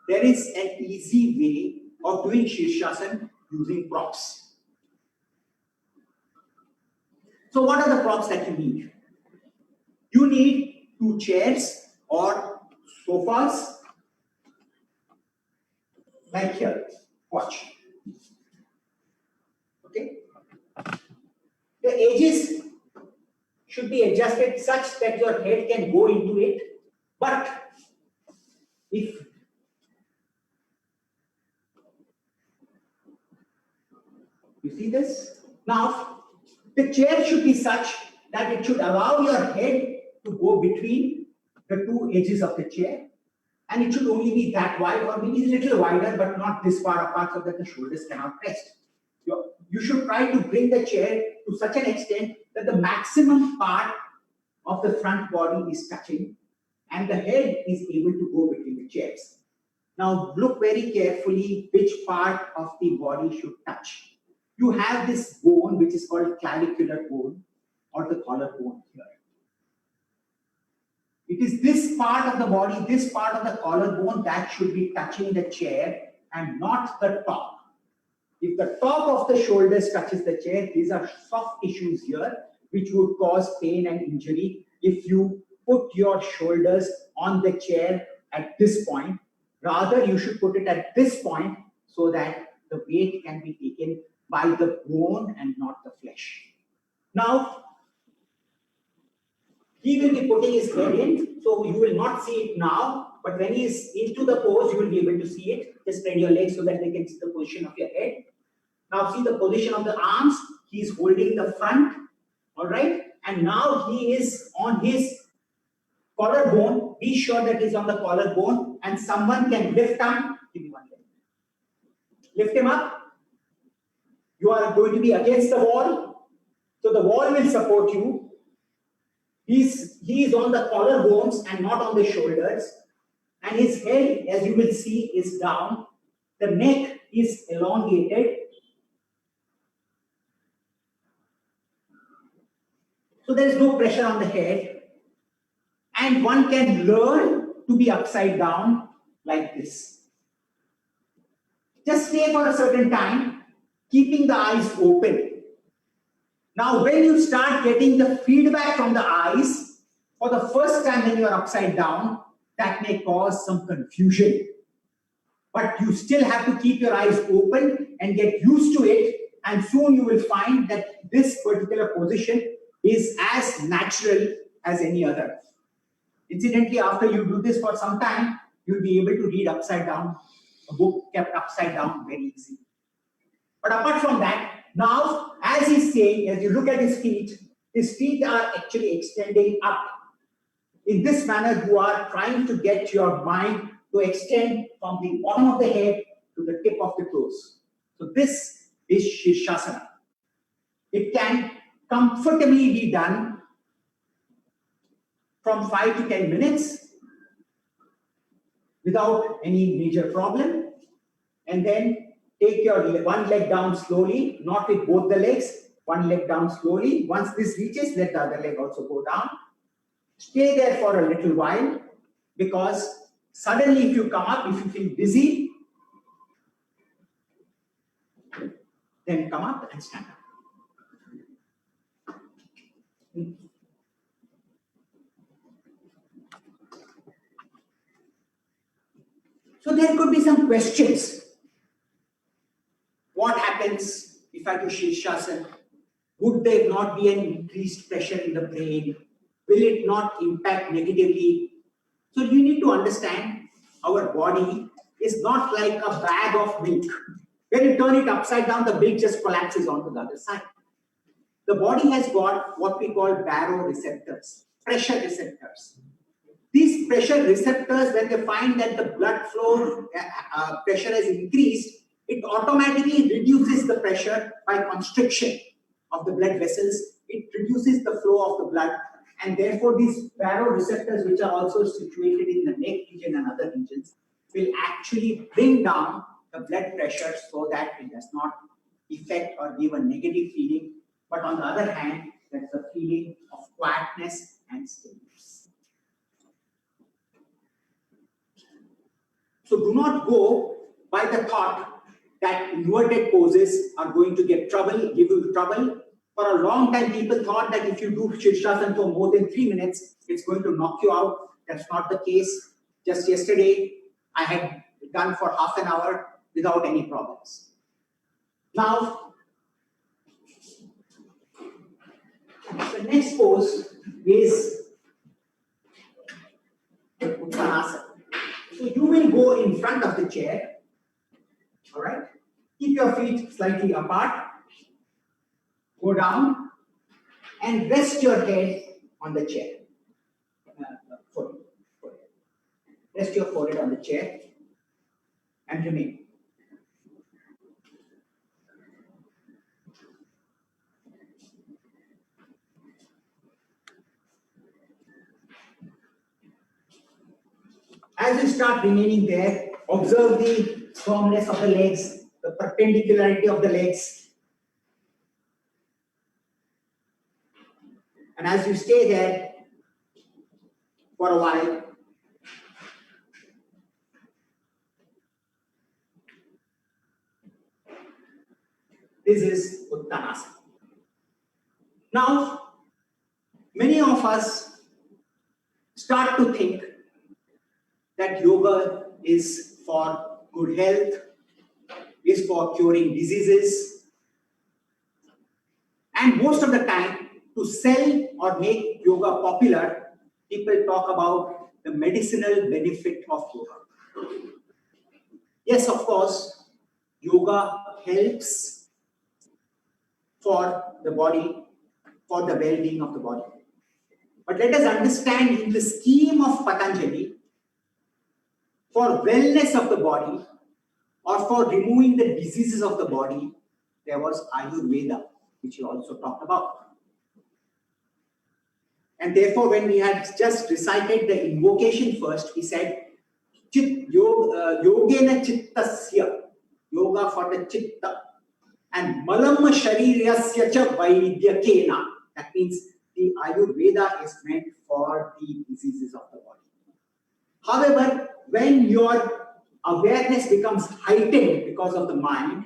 there is an easy way of doing Shirshasana using props. So what are the props that you need? You need 2 chairs or sofas like here. Watch. Okay. The edges should be adjusted such that your head can go into it. But if you see this, now the chair should be such that it should allow your head to go between the 2 edges of the chair, and it should only be that wide or maybe a little wider, but not this far apart so that the shoulders cannot rest. You should try to bring the chair to such an extent that the maximum part of the front body is touching and the head is able to go between the chairs. Now look very carefully which part of the body should touch. You have this bone which is called clavicular bone or the collarbone here. It is this part of the body, this part of the collarbone that should be touching the chair and not the top. If the top of the shoulders touches the chair, these are soft tissues here which would cause pain and injury if you put your shoulders on the chair at this point. Rather, you should put it at this point so that the weight can be taken by the bone and not the flesh. Now, he will be putting his head in, so you will not see it now, but when he is into the pose, you will be able to see it. Just spread your legs so that they can see the position of your head. Now see the position of the arms, he is holding the front, all right? And now he is on his collarbone. Be sure that he's on the collarbone and someone can lift him. Give me one leg. Lift him up. You are going to be against the wall, so the wall will support you. He is on the collarbones and not on the shoulders, and his head, as you will see, is down. The neck is elongated. So there is no pressure on the head, and one can learn to be upside down like this. Just stay for a certain time, keeping the eyes open. Now, when you start getting the feedback from the eyes for the first time when you are upside down, that may cause some confusion. But you still have to keep your eyes open and get used to it, and soon you will find that this particular position is as natural as any other. Incidentally, after you do this for some time, you'll be able to read upside down, a book kept upside down very easy. But apart from that, now, as he's saying, as you look at his feet are actually extending up. In this manner, you are trying to get your mind to extend from the bottom of the head to the tip of the toes. So this is Shirshasana. It can comfortably be done from 5 to 10 minutes without any major problem. And then take your one leg down slowly, not with both the legs, one leg down slowly. Once this reaches, let the other leg also go down. Stay there for a little while, because suddenly if you come up, if you feel dizzy, then come up and stand up. So there could be some questions. What happens if I do Shirshasana? Would there not be an increased pressure in the brain? Will it not impact negatively? So you need to understand our body is not like a bag of milk. When you turn it upside down, the milk just collapses onto the other side. the body has got what we call baroreceptors, pressure receptors. These pressure receptors, when they find that the blood flow pressure has increased, it automatically reduces the pressure by constriction of the blood vessels. It reduces the flow of the blood, and therefore these baroreceptors, which are also situated in the neck region and other regions, will actually bring down the blood pressure so that it does not affect or give a negative feeling. But on the other hand, there's a feeling of quietness and stillness. So do not go by the thought that inverted poses are going to give you trouble. For a long time, people thought that if you do Shirshasana for more than 3 minutes, it's going to knock you out. That's not the case. Just yesterday, I had done for half an hour without any problems. Now, the next pose is Uttanasana. So you will go in front of the chair, all right? Keep your feet slightly apart, go down, and rest your head on the chair. Forehead. Rest your forehead on the chair and remain. As you start remaining there, observe the firmness of the legs, the perpendicularity of the legs. And as you stay there for a while, this is Uttanasana. Now, many of us start to think that yoga is for good health, is for curing diseases, and most of the time, to sell or make yoga popular, people talk about the medicinal benefit of yoga. Yes, of course, yoga helps for the body, for the well-being of the body. But let us understand, in the scheme of Patanjali, for wellness of the body or for removing the diseases of the body, there was Ayurveda, which he also talked about. And therefore, when we had just recited the invocation first, he said, Yogena Chittasya, yoga for the Chitta, and Malam Sharirasya cha Vaidyakena. That means the Ayurveda is meant for the diseases of the body. However, when your awareness becomes heightened because of the mind,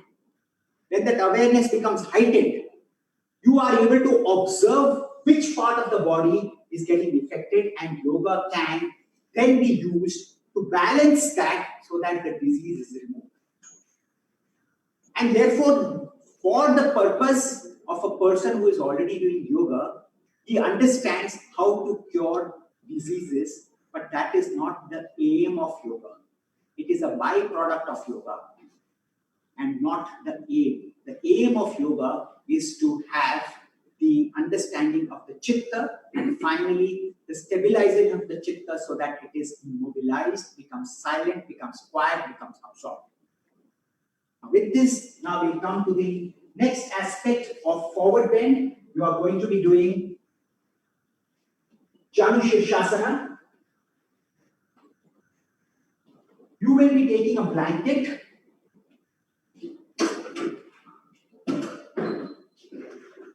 when that awareness becomes heightened, you are able to observe which part of the body is getting affected, and yoga can then be used to balance that so that the disease is removed. And therefore, for the purpose of a person who is already doing yoga, he understands how to cure diseases, but that is not the aim of yoga. It is a byproduct of yoga and not the aim. The aim of yoga is to have the understanding of the chitta and finally the stabilization of the chitta so that it is immobilized, becomes silent, becomes quiet, becomes absorbed. With this, now we come to the next aspect of forward bend. You are going to be doing Janu Shirshasana. You will be taking a blanket.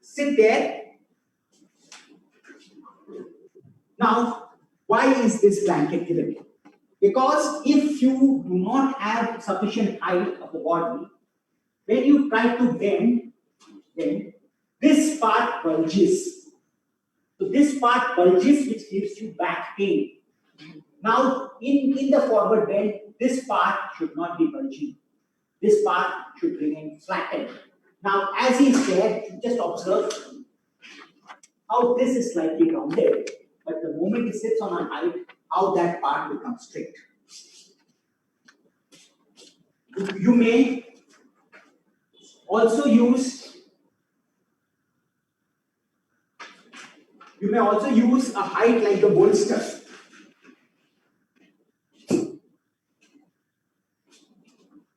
Sit there. Now, why is this blanket given? Because if you do not have sufficient height of the body, when you try to bend, then this part bulges. So this part bulges, which gives you back pain. Now, in the forward bend, this part should not be bulging. This part should remain flattened. Now, as he said, just observe how this is slightly rounded, but the moment he sits on a height, how that part becomes straight. You may also use You may also use a height like the bolster.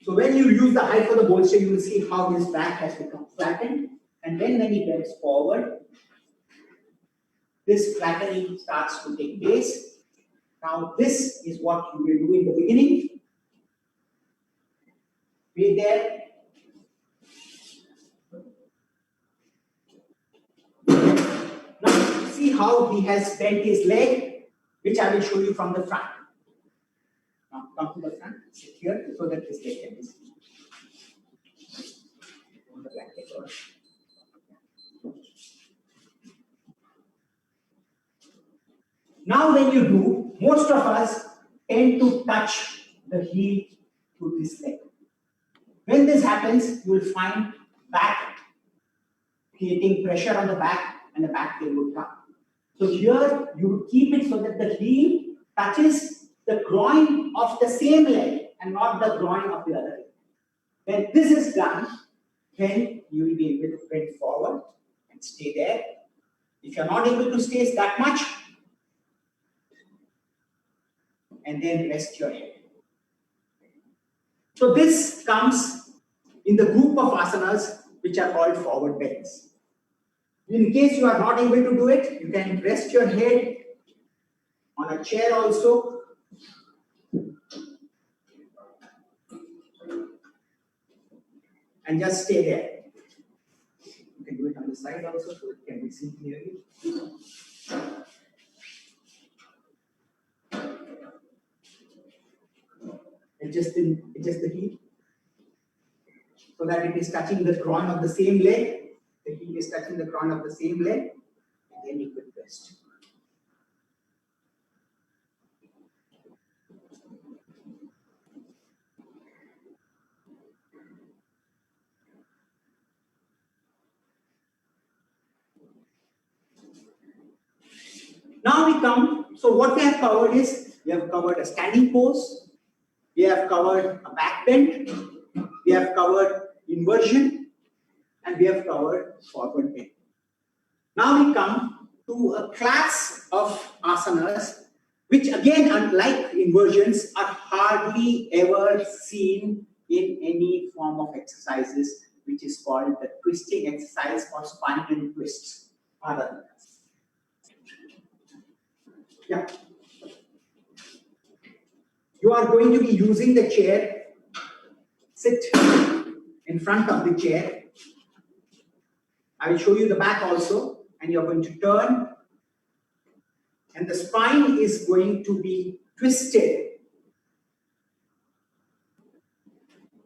So when you use the height for the bolster, you will see how his back has become flattened. And then when he bends forward, this flattening starts to take place. Now this is what you will do in the beginning. Wait there. Now see how he has bent his leg, which I will show you from the front. Now come to the front, sit here so that this leg can be seen. On the blanket or now when you do, most of us tend to touch the heel to this leg. When this happens, you will find back creating pressure on the back and the back tail will come. So here you would keep it so that the heel touches the groin of the same leg and not the groin of the other leg. When this is done, then you will be able to bend forward and stay there. If you are not able to stay that much, and then rest your head. So this comes in the group of asanas which are called forward bends. In case you are not able to do it, you can rest your head on a chair also. And just stay there. You can do it on the side also so it can be seen clearly. Adjust the heel so that it is touching the groin of the same leg. The heel is touching the groin of the same leg, and then you could rest. Now we come, so what we have covered is, we have covered a standing pose, we have covered a back bend, we have covered inversion, and we have covered forward bend. Now we come to a class of asanas, which again, unlike inversions, are hardly ever seen in any form of exercises, which is called the twisting exercise or spinal twists. Yeah. You are going to be using the chair. Sit in front of the chair. I will show you the back also, and you are going to turn, and the spine is going to be twisted.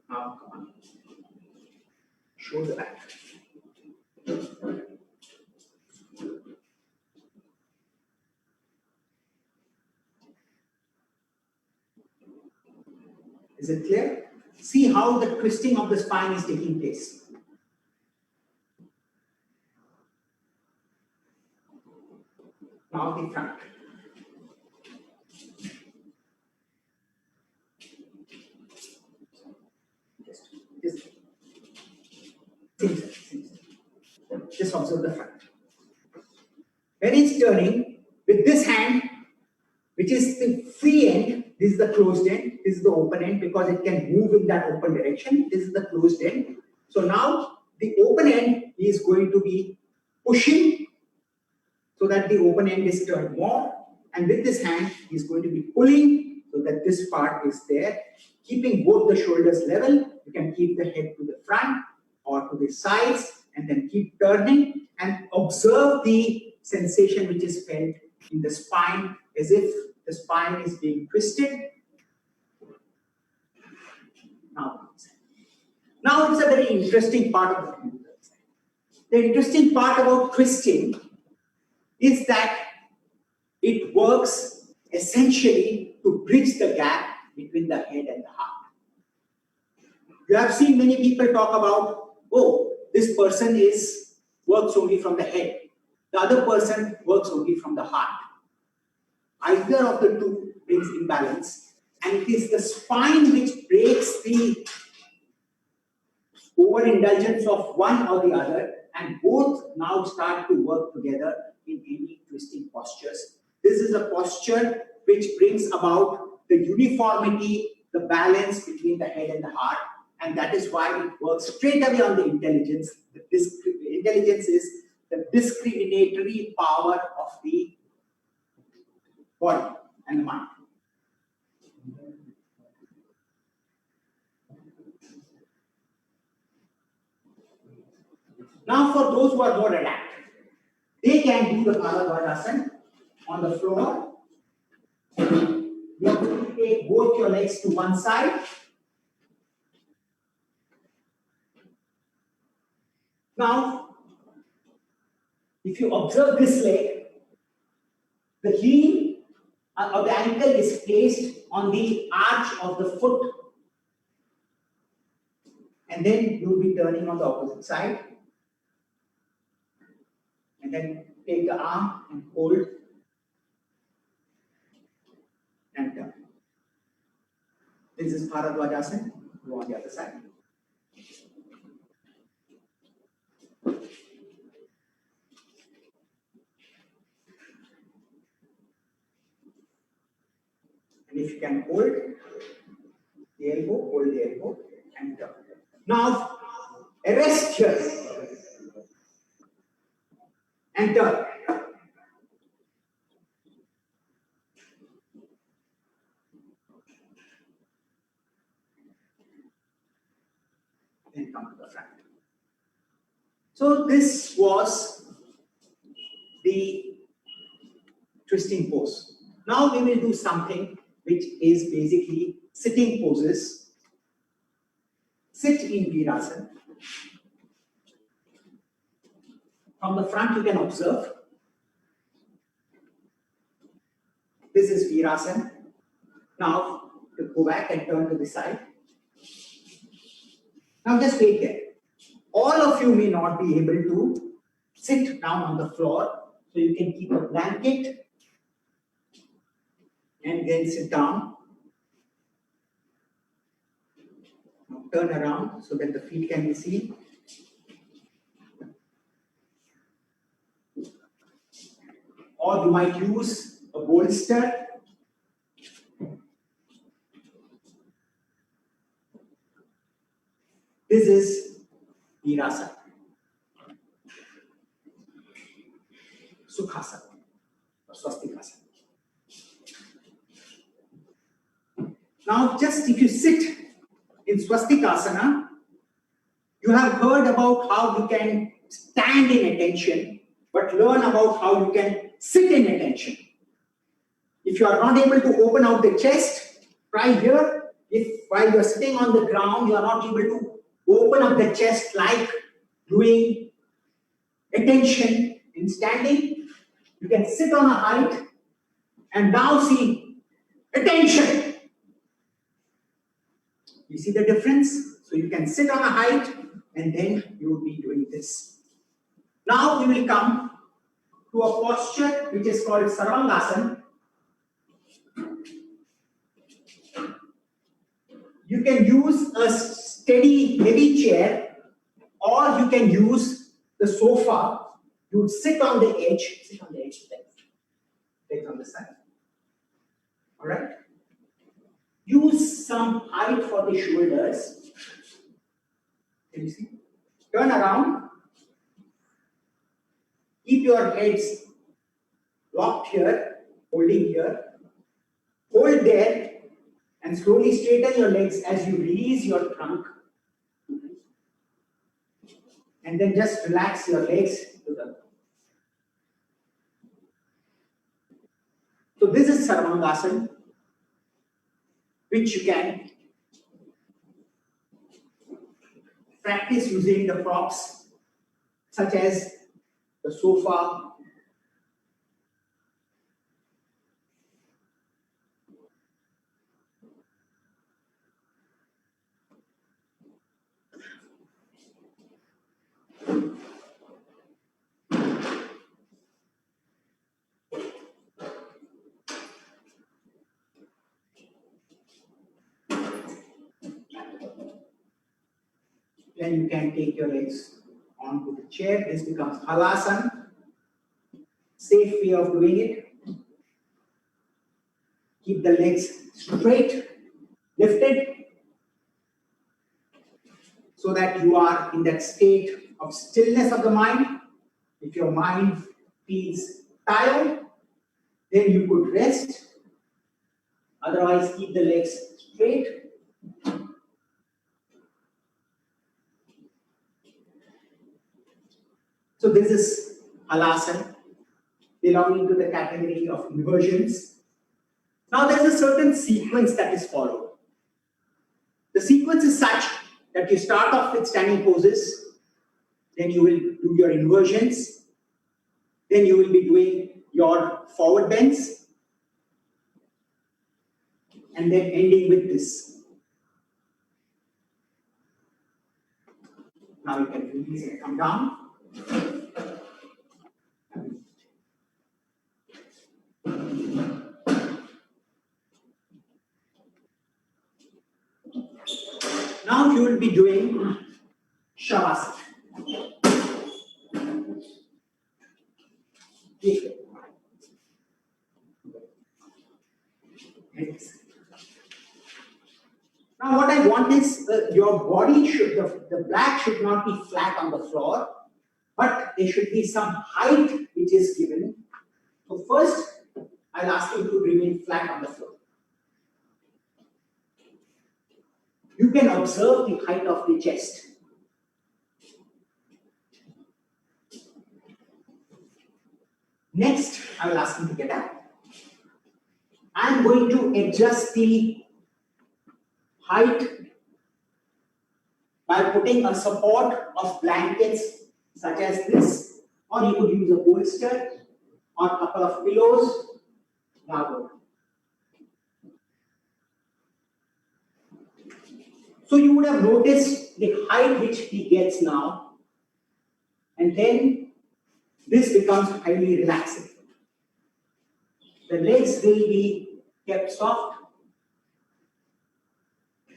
Now, come on. Show the back. Is it clear? See how the twisting of the spine is taking place. Now the front. Just observe the front. When it's turning, with this hand, which is the free end, this is the closed end, this is the open end because it can move in that open direction. This is the closed end. So now the open end is going to be pushing so that the open end is turned more, and with this hand he is going to be pulling so that this part is there, keeping both the shoulders level. You can keep the head to the front or to the sides and then keep turning and observe the sensation which is felt in the spine as if the spine is being twisted. Now it's a very interesting part of the computer. The interesting part about twisting is that it works essentially to bridge the gap between the head and the heart. You have seen many people talk about, oh, this person works only from the head. The other person works only from the heart. Either of the two brings imbalance, and it is the spine which breaks the overindulgence of one or the other, and both now start to work together in any twisting postures. This is a posture which brings about the uniformity, the balance between the head and the heart, and that is why it works straight away on the intelligence. Intelligence is the discriminatory power of the body and the mind. Now, for those who are more adapted, they can do the Bharadwajasana on the floor. You are going to take both your legs to one side. Now, if you observe this leg, the heel or the ankle is placed on the arch of the foot, and then you will be turning on the opposite side. And then take the arm and hold and turn. This is Bharadwajasana. Go on the other side. And if you can hold the elbow, hold the elbow and turn. Now, rest here and turn. Then come to the front. So this was the twisting pose. Now we will do something which is basically sitting poses. Sit in Virasana. From the front you can observe. This is Virasana. Now to go back and turn to the side. Now just wait there. All of you may not be able to sit down on the floor, so you can keep a blanket and then sit down. Now turn around so that the feet can be seen. Or you might use a bolster. This is Virasana. Sukhasana or Swastikasana. Now, just if you sit in Swastikasana, you have heard about how you can stand in attention, but learn about how you can sit in attention. If you are not able to open out the chest, try here. If while you are sitting on the ground, you are not able to open up the chest like doing attention in standing, you can sit on a height and now see attention. You see the difference? So you can sit on a height and then you will be doing this. Now we will come to a posture which is called Sarvangasana. You can use a steady, heavy chair, or you can use the sofa. You would sit on the edge, legs on the side. All right? Use some height for the shoulders. Can you see? Turn around. Keep your heads locked here, holding here. Hold there and slowly straighten your legs as you release your trunk. And then just relax your legs to the. So this is Sarvangasana, which you can practice using the props such as the sofa, then you can take your legs onto the chair. This becomes halasana. safe way of doing it. Keep the legs straight, lifted, so that you are in that state of stillness of the mind. If your mind feels tired, then you could rest. Otherwise, keep the legs straight. So this is halasana, belonging to the category of inversions. Now there is a certain sequence that is followed. The sequence is such that you start off with standing poses, then you will do your inversions, then you will be doing your forward bends, and then ending with this. Now you can release and come down. Now you will be doing shavasana. Now what I want is your body should, the back should not be flat on the floor, but there should be some height which is given. So first, I'll ask you to remain flat on the floor. You can observe the height of the chest. Next, I will ask you to get up. I'm going to adjust the height by putting a support of blankets such as this, or you could use a bolster or a couple of pillows. Now go. So you would have noticed the height which he gets now, and then this becomes highly relaxing. The legs will be kept soft.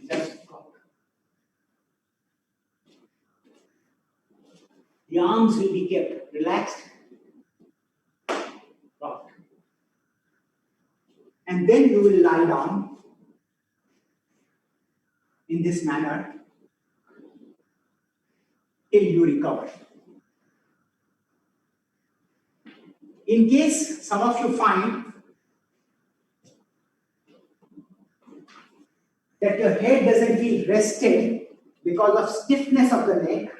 Just soft. The arms will be kept relaxed. Soft. And then you will lie down in this manner till you recover. In case some of you find that your head doesn't feel rested because of stiffness of the neck,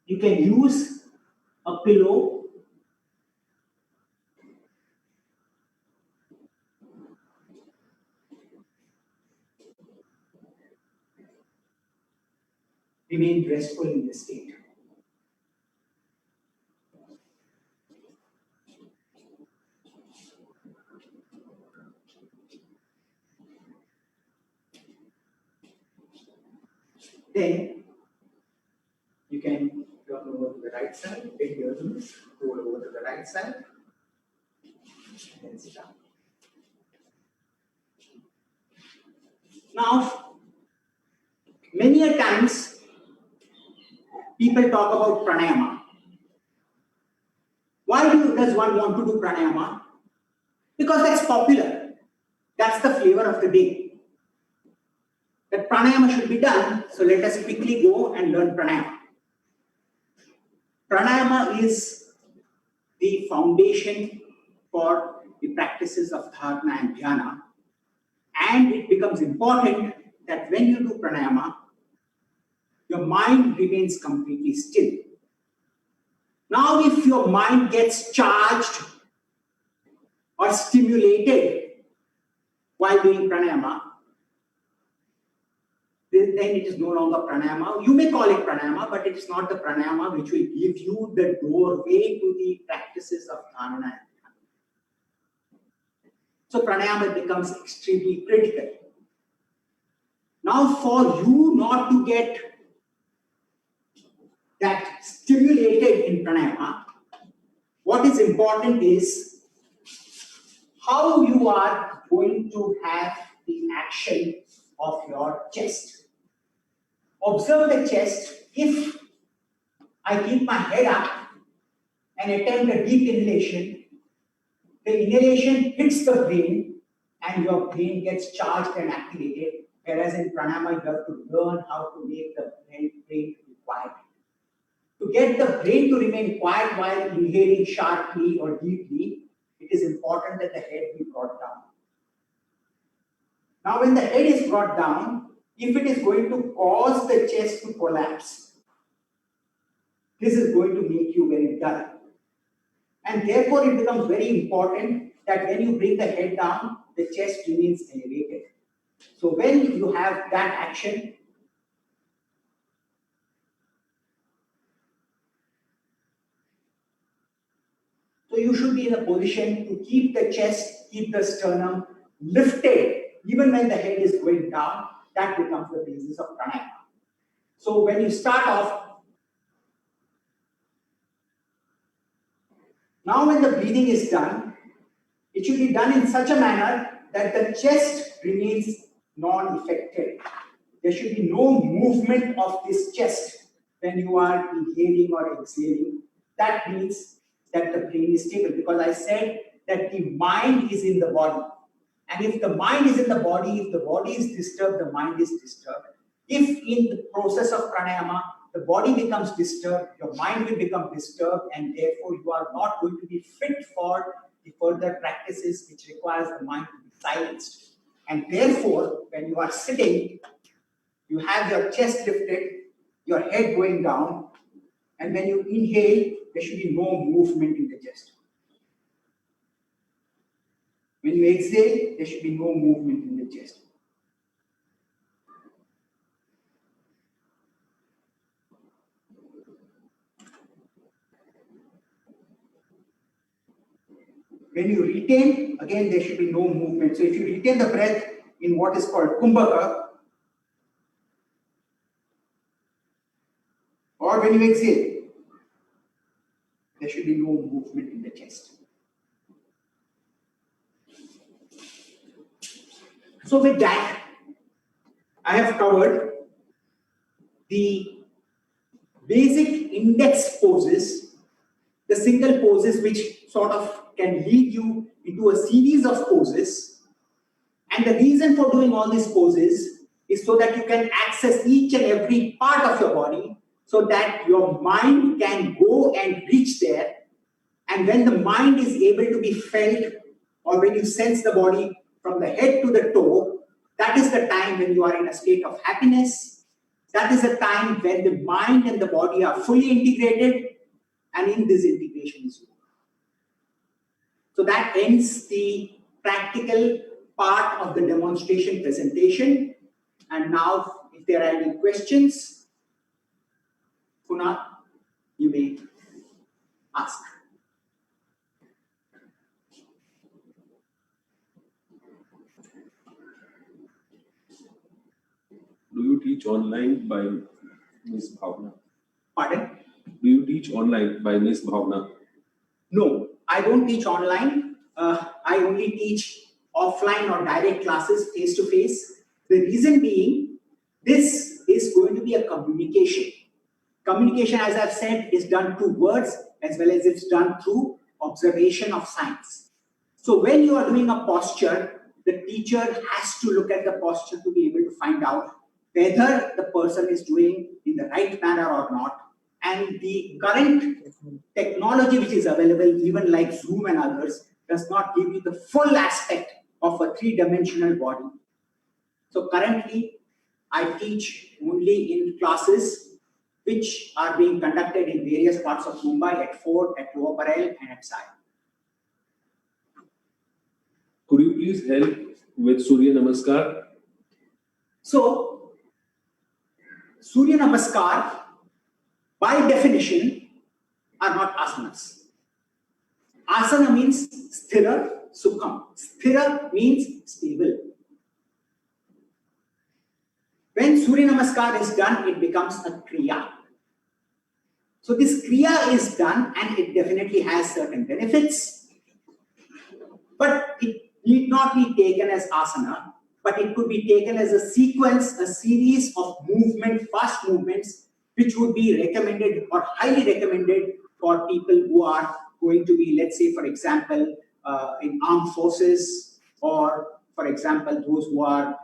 you can use a pillow . Remain restful in this state. Then you can turn over to the right side, bend your knees, roll over to the right side, and then sit down. Now, many a times people talk about pranayama. Why does one want to do pranayama? Because that's popular. That's the flavor of the day. That pranayama should be done, so let us quickly go and learn pranayama. Pranayama is the foundation for the practices of dharana and dhyana, and it becomes important that when you do pranayama, your mind remains completely still. Now, if your mind gets charged or stimulated while doing pranayama, then it is no longer pranayama. You may call it pranayama, but it is not the pranayama which will give you the doorway to the practices of dharana and dhyana. So pranayama becomes extremely critical. Now, for you not to get that stimulated in pranayama, what is important is how you are going to have the action of your chest. Observe the chest. If I keep my head up and attempt a deep inhalation, the inhalation hits the brain and your brain gets charged and activated. Whereas in pranayama, you have to learn how to make the brain to be quiet. To get the brain to remain quiet while inhaling sharply or deeply, it is important that the head be brought down. Now, when the head is brought down, if it is going to cause the chest to collapse, this is going to make you very dull. And therefore, it becomes very important that when you bring the head down, the chest remains elevated. So when you have that action, so you should be in a position to keep the chest, keep the sternum lifted, even when the head is going down. That becomes the basis of pranayama. So when you start off, now when the breathing is done, it should be done in such a manner that the chest remains non-affected. There should be no movement of this chest when you are inhaling or exhaling. That means that the brain is stable, because I said that the mind is in the body. And if the mind is in the body, if the body is disturbed, the mind is disturbed. If in the process of pranayama, the body becomes disturbed, your mind will become disturbed, and therefore you are not going to be fit for the further practices which requires the mind to be silenced. And therefore, when you are sitting, you have your chest lifted, your head going down, and when you inhale, there should be no movement in the chest. When you exhale, there should be no movement in the chest. When you retain, again, there should be no movement. So if you retain the breath in what is called kumbhaka, or when you exhale, there should be no movement in the chest. So with that, I have covered the basic index poses, the single poses which sort of can lead you into a series of poses. And the reason for doing all these poses is so that you can access each and every part of your body, so that your mind can go and reach there. And when the mind is able to be felt, or when you sense the body from the head to the toe, that is the time when you are in a state of happiness. That is the time when the mind and the body are fully integrated, and in this integration is yoga. So that ends the practical part of the demonstration presentation. And now, if there are any questions, Kunal, you may ask. Do you teach online by Ms. Bhavna? Pardon? Do you teach online by Ms. Bhavna? No, I don't teach online. I only teach offline or direct classes face to face. The reason being, this is going to be a communication. Communication, as I've said, is done through words as well as it's done through observation of signs. So when you are doing a posture, the teacher has to look at the posture to be able to find out whether the person is doing in the right manner or not. And the current technology which is available, even like Zoom and others, does not give you the full aspect of a three-dimensional body. So currently, I teach only in classes which are being conducted in various parts of Mumbai, at Fort, at Lower Parel, and at Sai. Could you please help with Surya Namaskar? So, Surya Namaskar, by definition, are not asanas. Asana means sthira, sukham. Sthira means stable. When Surya Namaskar is done, it becomes a kriya. So this kriya is done, and it definitely has certain benefits, but it need not be taken as asana, but it could be taken as a sequence, a series of movement, fast movements, which would be recommended or highly recommended for people who are going to be, let's say, for example, in armed forces, or for example, those who are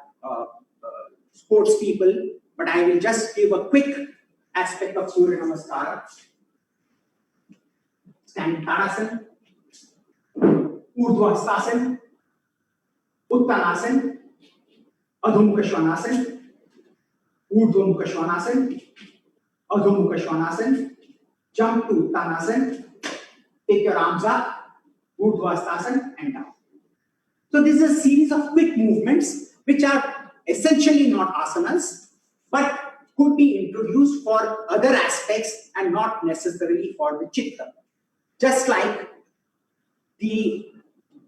sports people. But I will just give a quick aspect of Surya Namaskara. Standing Tadasana, Urdhva Hastasana, Uttanasana, Adhomukha Svanasana, Urdhva Mukha Svanasana, Adhomukha Svanasana, jump to Uttanasana, take your arms up, Urdhva Hastasana, and down. So this is a series of quick movements which are essentially not asanas, but could be introduced for other aspects and not necessarily for the chitta. Just like the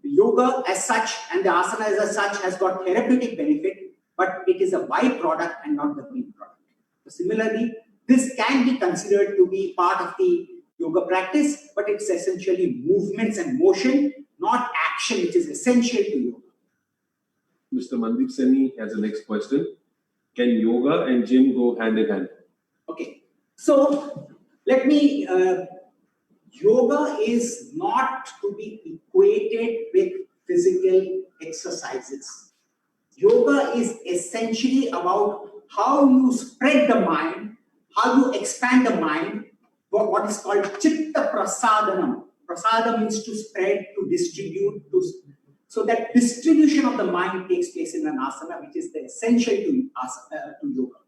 yoga as such and the asanas as such has got therapeutic benefit, but it is a byproduct and not the main product. So similarly, this can be considered to be part of the yoga practice, but it's essentially movements and motion, not action, which is essential to yoga. Mr. Mandeep Seni has the next question. Can yoga and gym go hand in hand? Okay, so let me, yoga is not to be equated with physical exercises. Yoga is essentially about how you spread the mind, how you expand the mind, what is called chitta prasadanam. Prasada means to spread, to distribute, so that distribution of the mind takes place in an asana, which is the essential to yoga.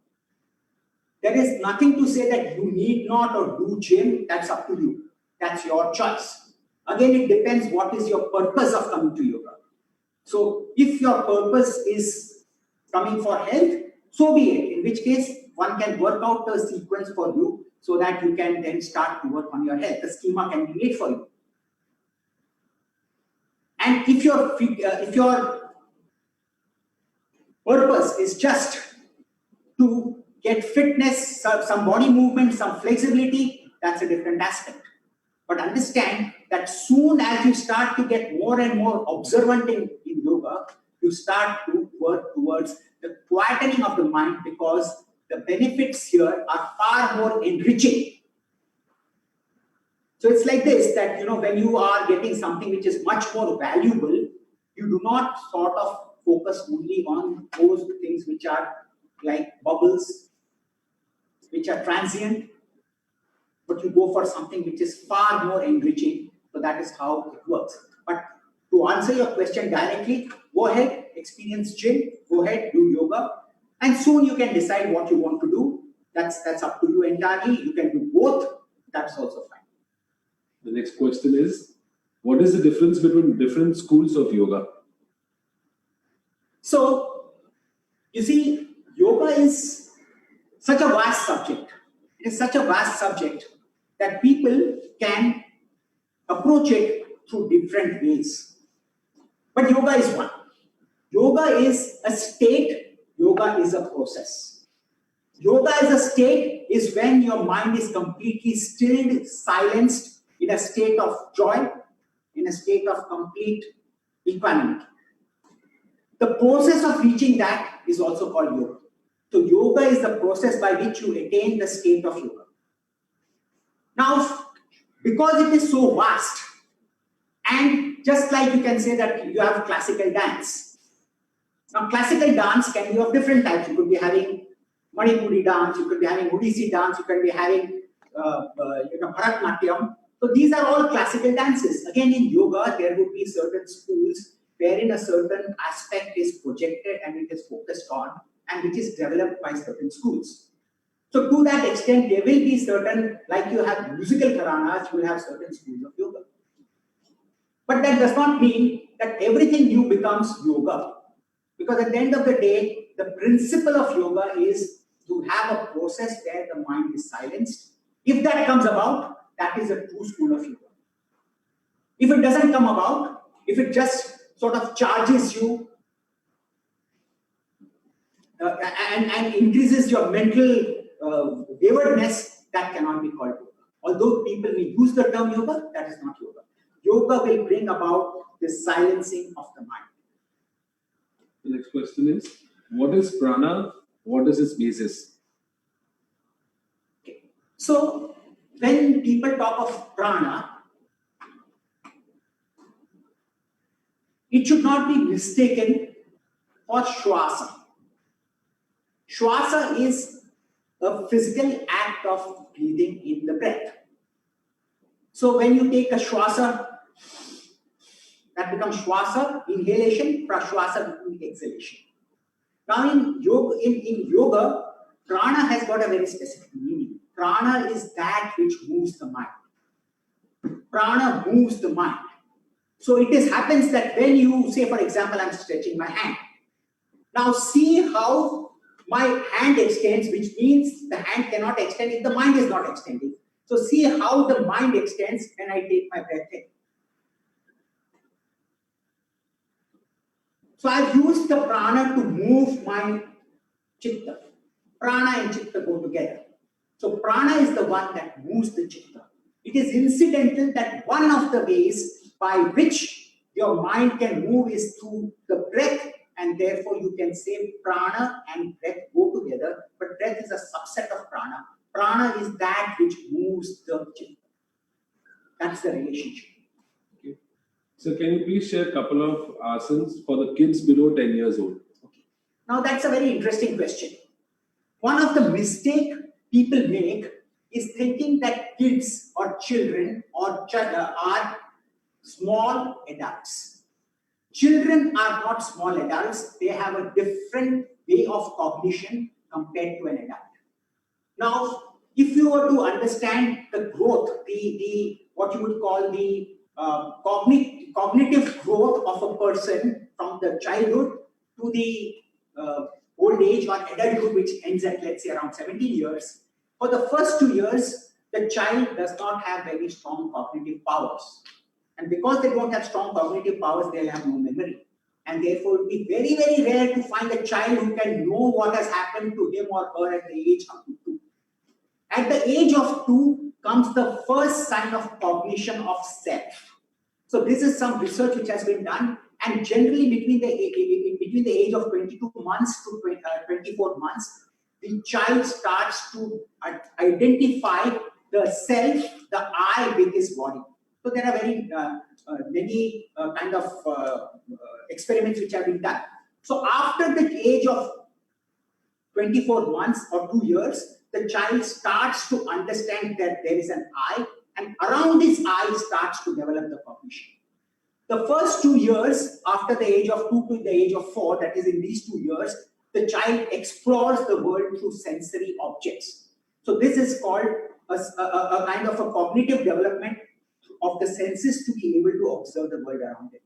There is nothing to say that you need not or do gym, that's up to you. That's your choice. Again, it depends what is your purpose of coming to yoga. So if your purpose is coming for health, so be it. In which case, one can work out a sequence for you so that you can then start to work on your health. The schema can be made for you. And if your purpose is just to get fitness, some body movement, some flexibility, that's a different aspect. But understand that soon as you start to get more and more observant in yoga, you start to work towards the quietening of the mind, because the benefits here are far more enriching. So it's like this, that when you are getting something which is much more valuable, you do not sort of focus only on those things which are like bubbles, which are transient, but you go for something which is far more enriching. So that is how it works. But to answer your question directly, go ahead, experience gym, go ahead, do yoga, and soon you can decide what you want to do. That's up to you entirely. You can do both. That's also fine. The next question is, what is the difference between different schools of yoga? So, you see, yoga is such a vast subject. It is such a vast subject that people can approach it through different ways. But yoga is one. Yoga is a state, yoga is a process. Yoga as a state is when your mind is completely stilled, silenced, in a state of joy, in a state of complete equanimity. The process of reaching that is also called yoga. So yoga is the process by which you attain the state of yoga. Now, because it is so vast, and just like you can say that you have classical dance. Now, classical dance can be of different types. You could be having Manipuri dance, you could be having Odissi dance, you could be having Bharatanatyam. So these are all classical dances. Again, in yoga, there would be certain schools wherein a certain aspect is projected and it is focused on, and which is developed by certain schools. So to that extent, there will be certain, like you have musical gharanas, you will have certain schools of yoga. But that does not mean that everything new becomes yoga. Because at the end of the day, the principle of yoga is to have a process where the mind is silenced. If that comes about, that is a true school of yoga. If it doesn't come about, if it just sort of charges you and increases your mental waywardness, that cannot be called yoga. Although people may use the term yoga, that is not yoga. Yoga will bring about the silencing of the mind. The next question is, what is prana? What is its basis? Okay. So, when people talk of prana, it should not be mistaken for shwasa. Shwasa is a physical act of breathing in the breath. So when you take a shwasa, that becomes shwasa, inhalation, prashwasa, exhalation. Now in yoga, prana has got a very specific meaning. Prana is that which moves the mind. Prana moves the mind. So it happens that when you say, for example, I'm stretching my hand. Now see how my hand extends, which means the hand cannot extend if the mind is not extending. So see how the mind extends when I take my breath in. So I've used the prana to move my chitta. Prana and chitta go together. So prana is the one that moves the chitta. It is incidental that one of the ways by which your mind can move is through the breath, and therefore you can say prana and breath go together, but breath is a subset of prana. Prana is that which moves the chitta. That's the relationship. Okay. So can you please share a couple of asanas for the kids below 10 years old? Okay. Now that's a very interesting question. One of the mistakes people make is thinking that kids or children are small adults. Children are not small adults. They have a different way of cognition compared to an adult. Now, if you were to understand the growth, the what you would call the cognitive growth of a person from the childhood to the old age or adulthood, which ends at, let's say, around 17 years, for the first 2 years, the child does not have very strong cognitive powers. And because they don't have strong cognitive powers, they'll have no memory. And therefore, it will be very, very rare to find a child who can know what has happened to him or her at the age up to 2. At the age of 2 comes the first sign of cognition of self. So this is some research which has been done, and generally between the age of 22 months to 24 months, the child starts to identify the self, the I with his body. So there are very many kind of experiments which have been done. So after the age of 24 months or 2 years, the child starts to understand that there is an I, and around this I starts to develop the cognition. The first 2 years, after the age of 2 to the age of 4, that is in these 2 years, the child explores the world through sensory objects. So this is called a kind of a cognitive development of the senses to be able to observe the world around it.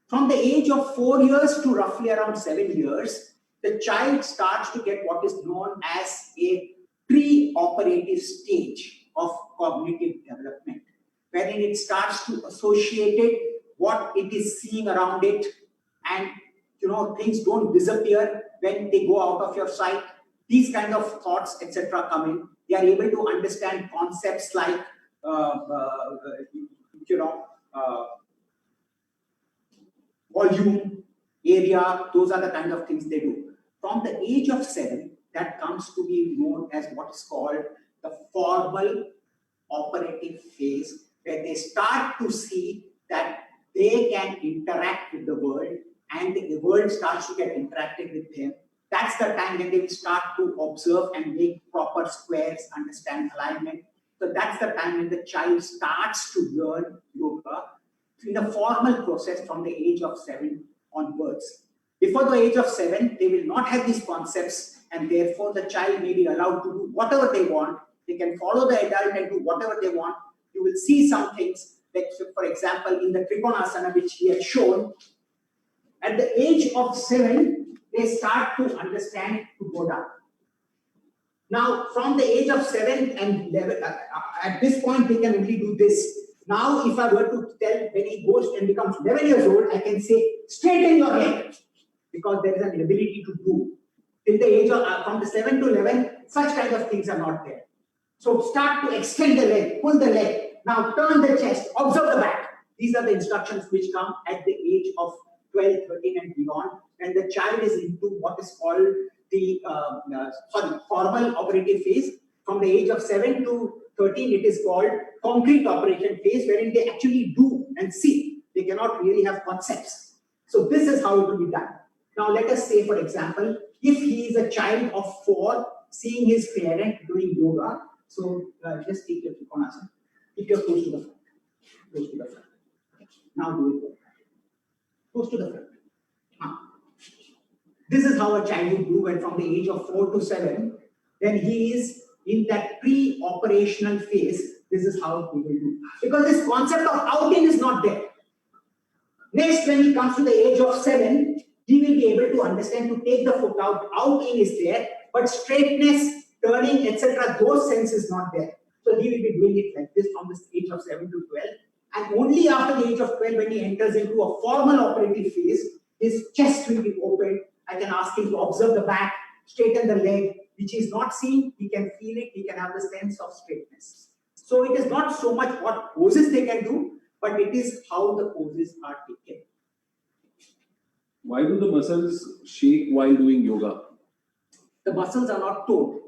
From the age of 4 years to roughly around 7 years, the child starts to get what is known as a pre-operative stage of cognitive development, wherein it starts to associate it, what it is seeing around it, and things don't disappear when they go out of your sight. These kind of thoughts, etc., come in. They are able to understand concepts like volume, area, those are the kind of things they do. From the age of 7, that comes to be known as what is called the formal operative phase, where they start to see that they can interact with the world and the world starts to get interacted with them. That's the time when they will start to observe and make proper squares, understand alignment. So that's the time when the child starts to learn yoga in the formal process from the age of 7 onwards. Before the age of 7, they will not have these concepts, and therefore the child may be allowed to do whatever they want. They can follow the adult and do whatever they want. You will see some things, like for example, in the Trikonasana, which he had shown, at the age of 7, they start to understand to go down. Now, from the age of 7 and 11, at this point, they can only do this. Now, if I were to tell when he goes and becomes 11 years old, I can say, straighten your leg, because there is an ability to do. Till the age of, from the 7 to 11, such kind of things are not there. So start to extend the leg, pull the leg. Now turn the chest, observe the back. These are the instructions which come at the age of 12, 13 and beyond, when the child is into what is called the formal operative phase. From the age of 7 to 13, it is called concrete operation phase, wherein they actually do and see. They cannot really have concepts. So this is how it will be done. Now let us say, for example, if he is a child of 4, seeing his parent doing yoga. So just take your Trikonasana. Keep your toes to the front. Close to the front. Now do it. Close to the front. This is how a child would do when from the age of 4 to 7, then he is in that pre-operational phase. This is how he will do. Because this concept of outing is not there. Next, when he comes to the age of 7, he will be able to understand to take the foot out. Outing is there, but straightness, turning, etc., those sense is not there. So he will be doing it like this from the age of 7 to 12. And only after the age of 12, when he enters into a formal operative phase, his chest will be opened. I can ask him to observe the back, straighten the leg, which is not seen. He can feel it. He can have the sense of straightness. So it is not so much what poses they can do, but it is how the poses are taken. Why do the muscles shake while doing yoga? The muscles are not toned.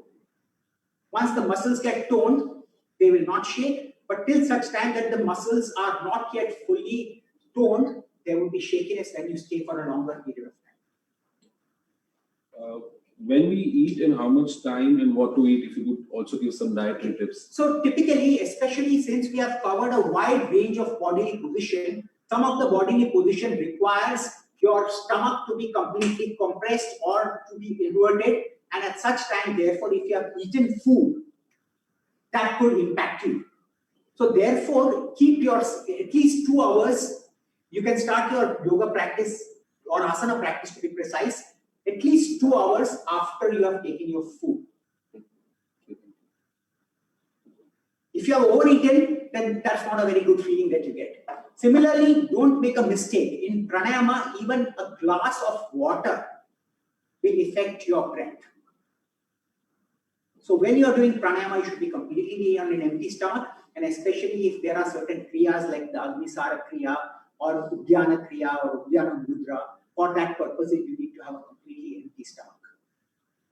Once the muscles get toned, they will not shake. But till such time that the muscles are not yet fully toned, there will be shakiness when you stay for a longer period of time. When we eat and how much time and what to eat, if you could also give some dietary tips. So typically, especially since we have covered a wide range of bodily position, some of the bodily position requires your stomach to be completely compressed or to be inverted, and at such time, therefore, if you have eaten food, that could impact you. So therefore, keep your at least 2 hours. You can start your yoga practice or asana practice to be precise, at least 2 hours after you have taken your food. If you have overeaten, then that's not a very good feeling that you get. Similarly, don't make a mistake. In pranayama, even a glass of water will affect your breath. So when you are doing pranayama, you should be completely on an empty stomach, and especially if there are certain kriyas like the Agnisara Kriya or Uddiyana Kriya or Uddiyana Mudra, for that purpose, you need to have a completely empty stomach.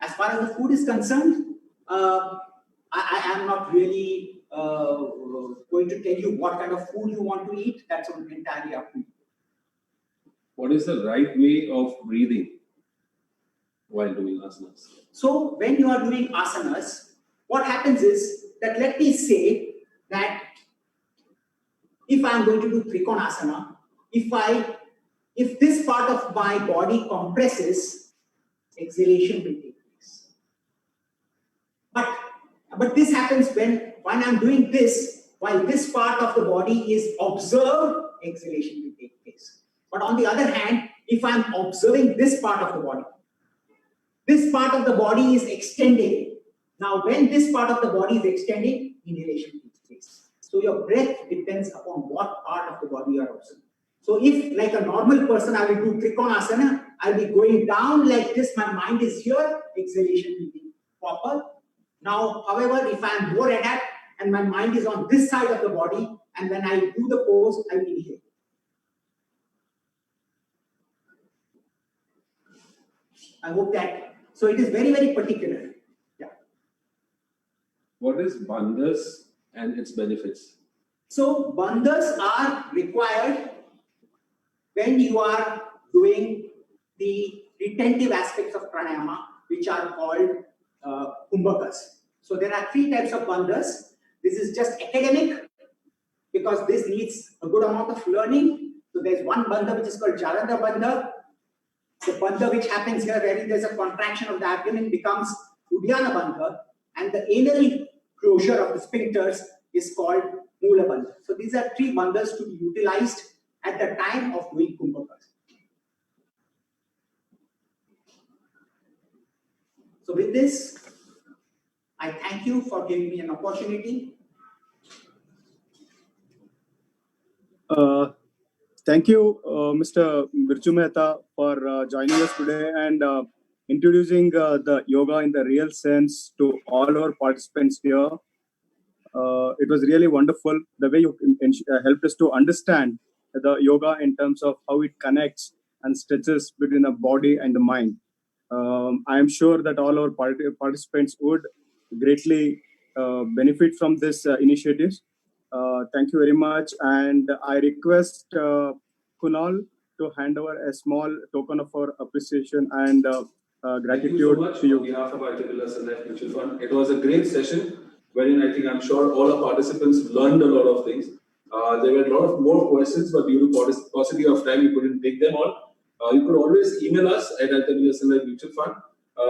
As far as the food is concerned, I am not really going to tell you what kind of food you want to eat. That's entirely up to you. What is the right way of breathing while doing asanas? So when you are doing asanas, what happens is that, let me say that if I am going to do Trikonasana, if this part of my body compresses, exhalation will take place. But this happens when I'm doing this, while this part of the body is observed, exhalation will take place. But on the other hand, if I'm observing this part of the body, this part of the body is extending. Now, when this part of the body is extending, inhalation takes place. So your breath depends upon what part of the body you are observing. So if, like a normal person, I will do Trikonasana, I'll be going down like this, my mind is here, exhalation will be proper. Now, however, if I am more adept and my mind is on this side of the body, and when I do the pose, I will inhale. I hope that. So it is very, very particular. Yeah. What is bandhas and its benefits? So bandhas are required when you are doing the retentive aspects of pranayama, which are called kumbhakas. So there are 3 types of bandhas. This is just academic, because this needs a good amount of learning. So there's one bandha which is called Jalanda bandha. The bandha which happens here, wherein there's a contraction of the abdomen, becomes Uddiyana bandha, and the anal closure of the sphincters is called Mula bandha. So these are 3 bandhas to be utilized at the time of doing kumbhakas. So with this, I thank you for giving me an opportunity. Thank you, Mr. Birjoo Mehta, for joining us today and introducing the yoga in the real sense to all our participants here. It was really wonderful the way you helped us to understand the yoga in terms of how it connects and stretches between the body and the mind. I am sure that all our participants would greatly benefit from this initiatives. Thank you very much. And I request Kunal to hand over a small token of our appreciation and Thank you gratitude so much to you. on behalf of Aditya Birla Sun Life Mutual Fund. It was a great session wherein I think I'm sure all our participants learned a lot of things. There were a lot of more questions, but due to paucity of time, we couldn't take them all. You could always email us at Aditya Birla Sun Life Mutual Fund.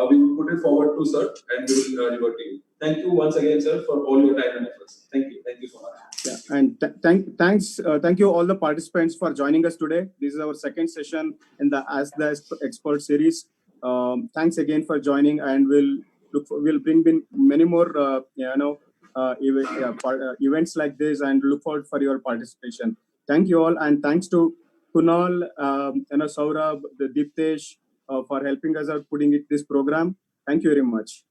We will put it forward to sir and we will revert to you. Thank you once again, sir, for all your time and efforts. Thank you. Thank you so much. Yeah, and thank you all the participants for joining us today. This is our second session in the Ask the Expert series. Thanks again for joining, and we'll bring in many more events like this, and look forward for your participation. Thank you all, and thanks to Kunal, Saurabh, the Deeptesh for helping us out putting this program. Thank you very much.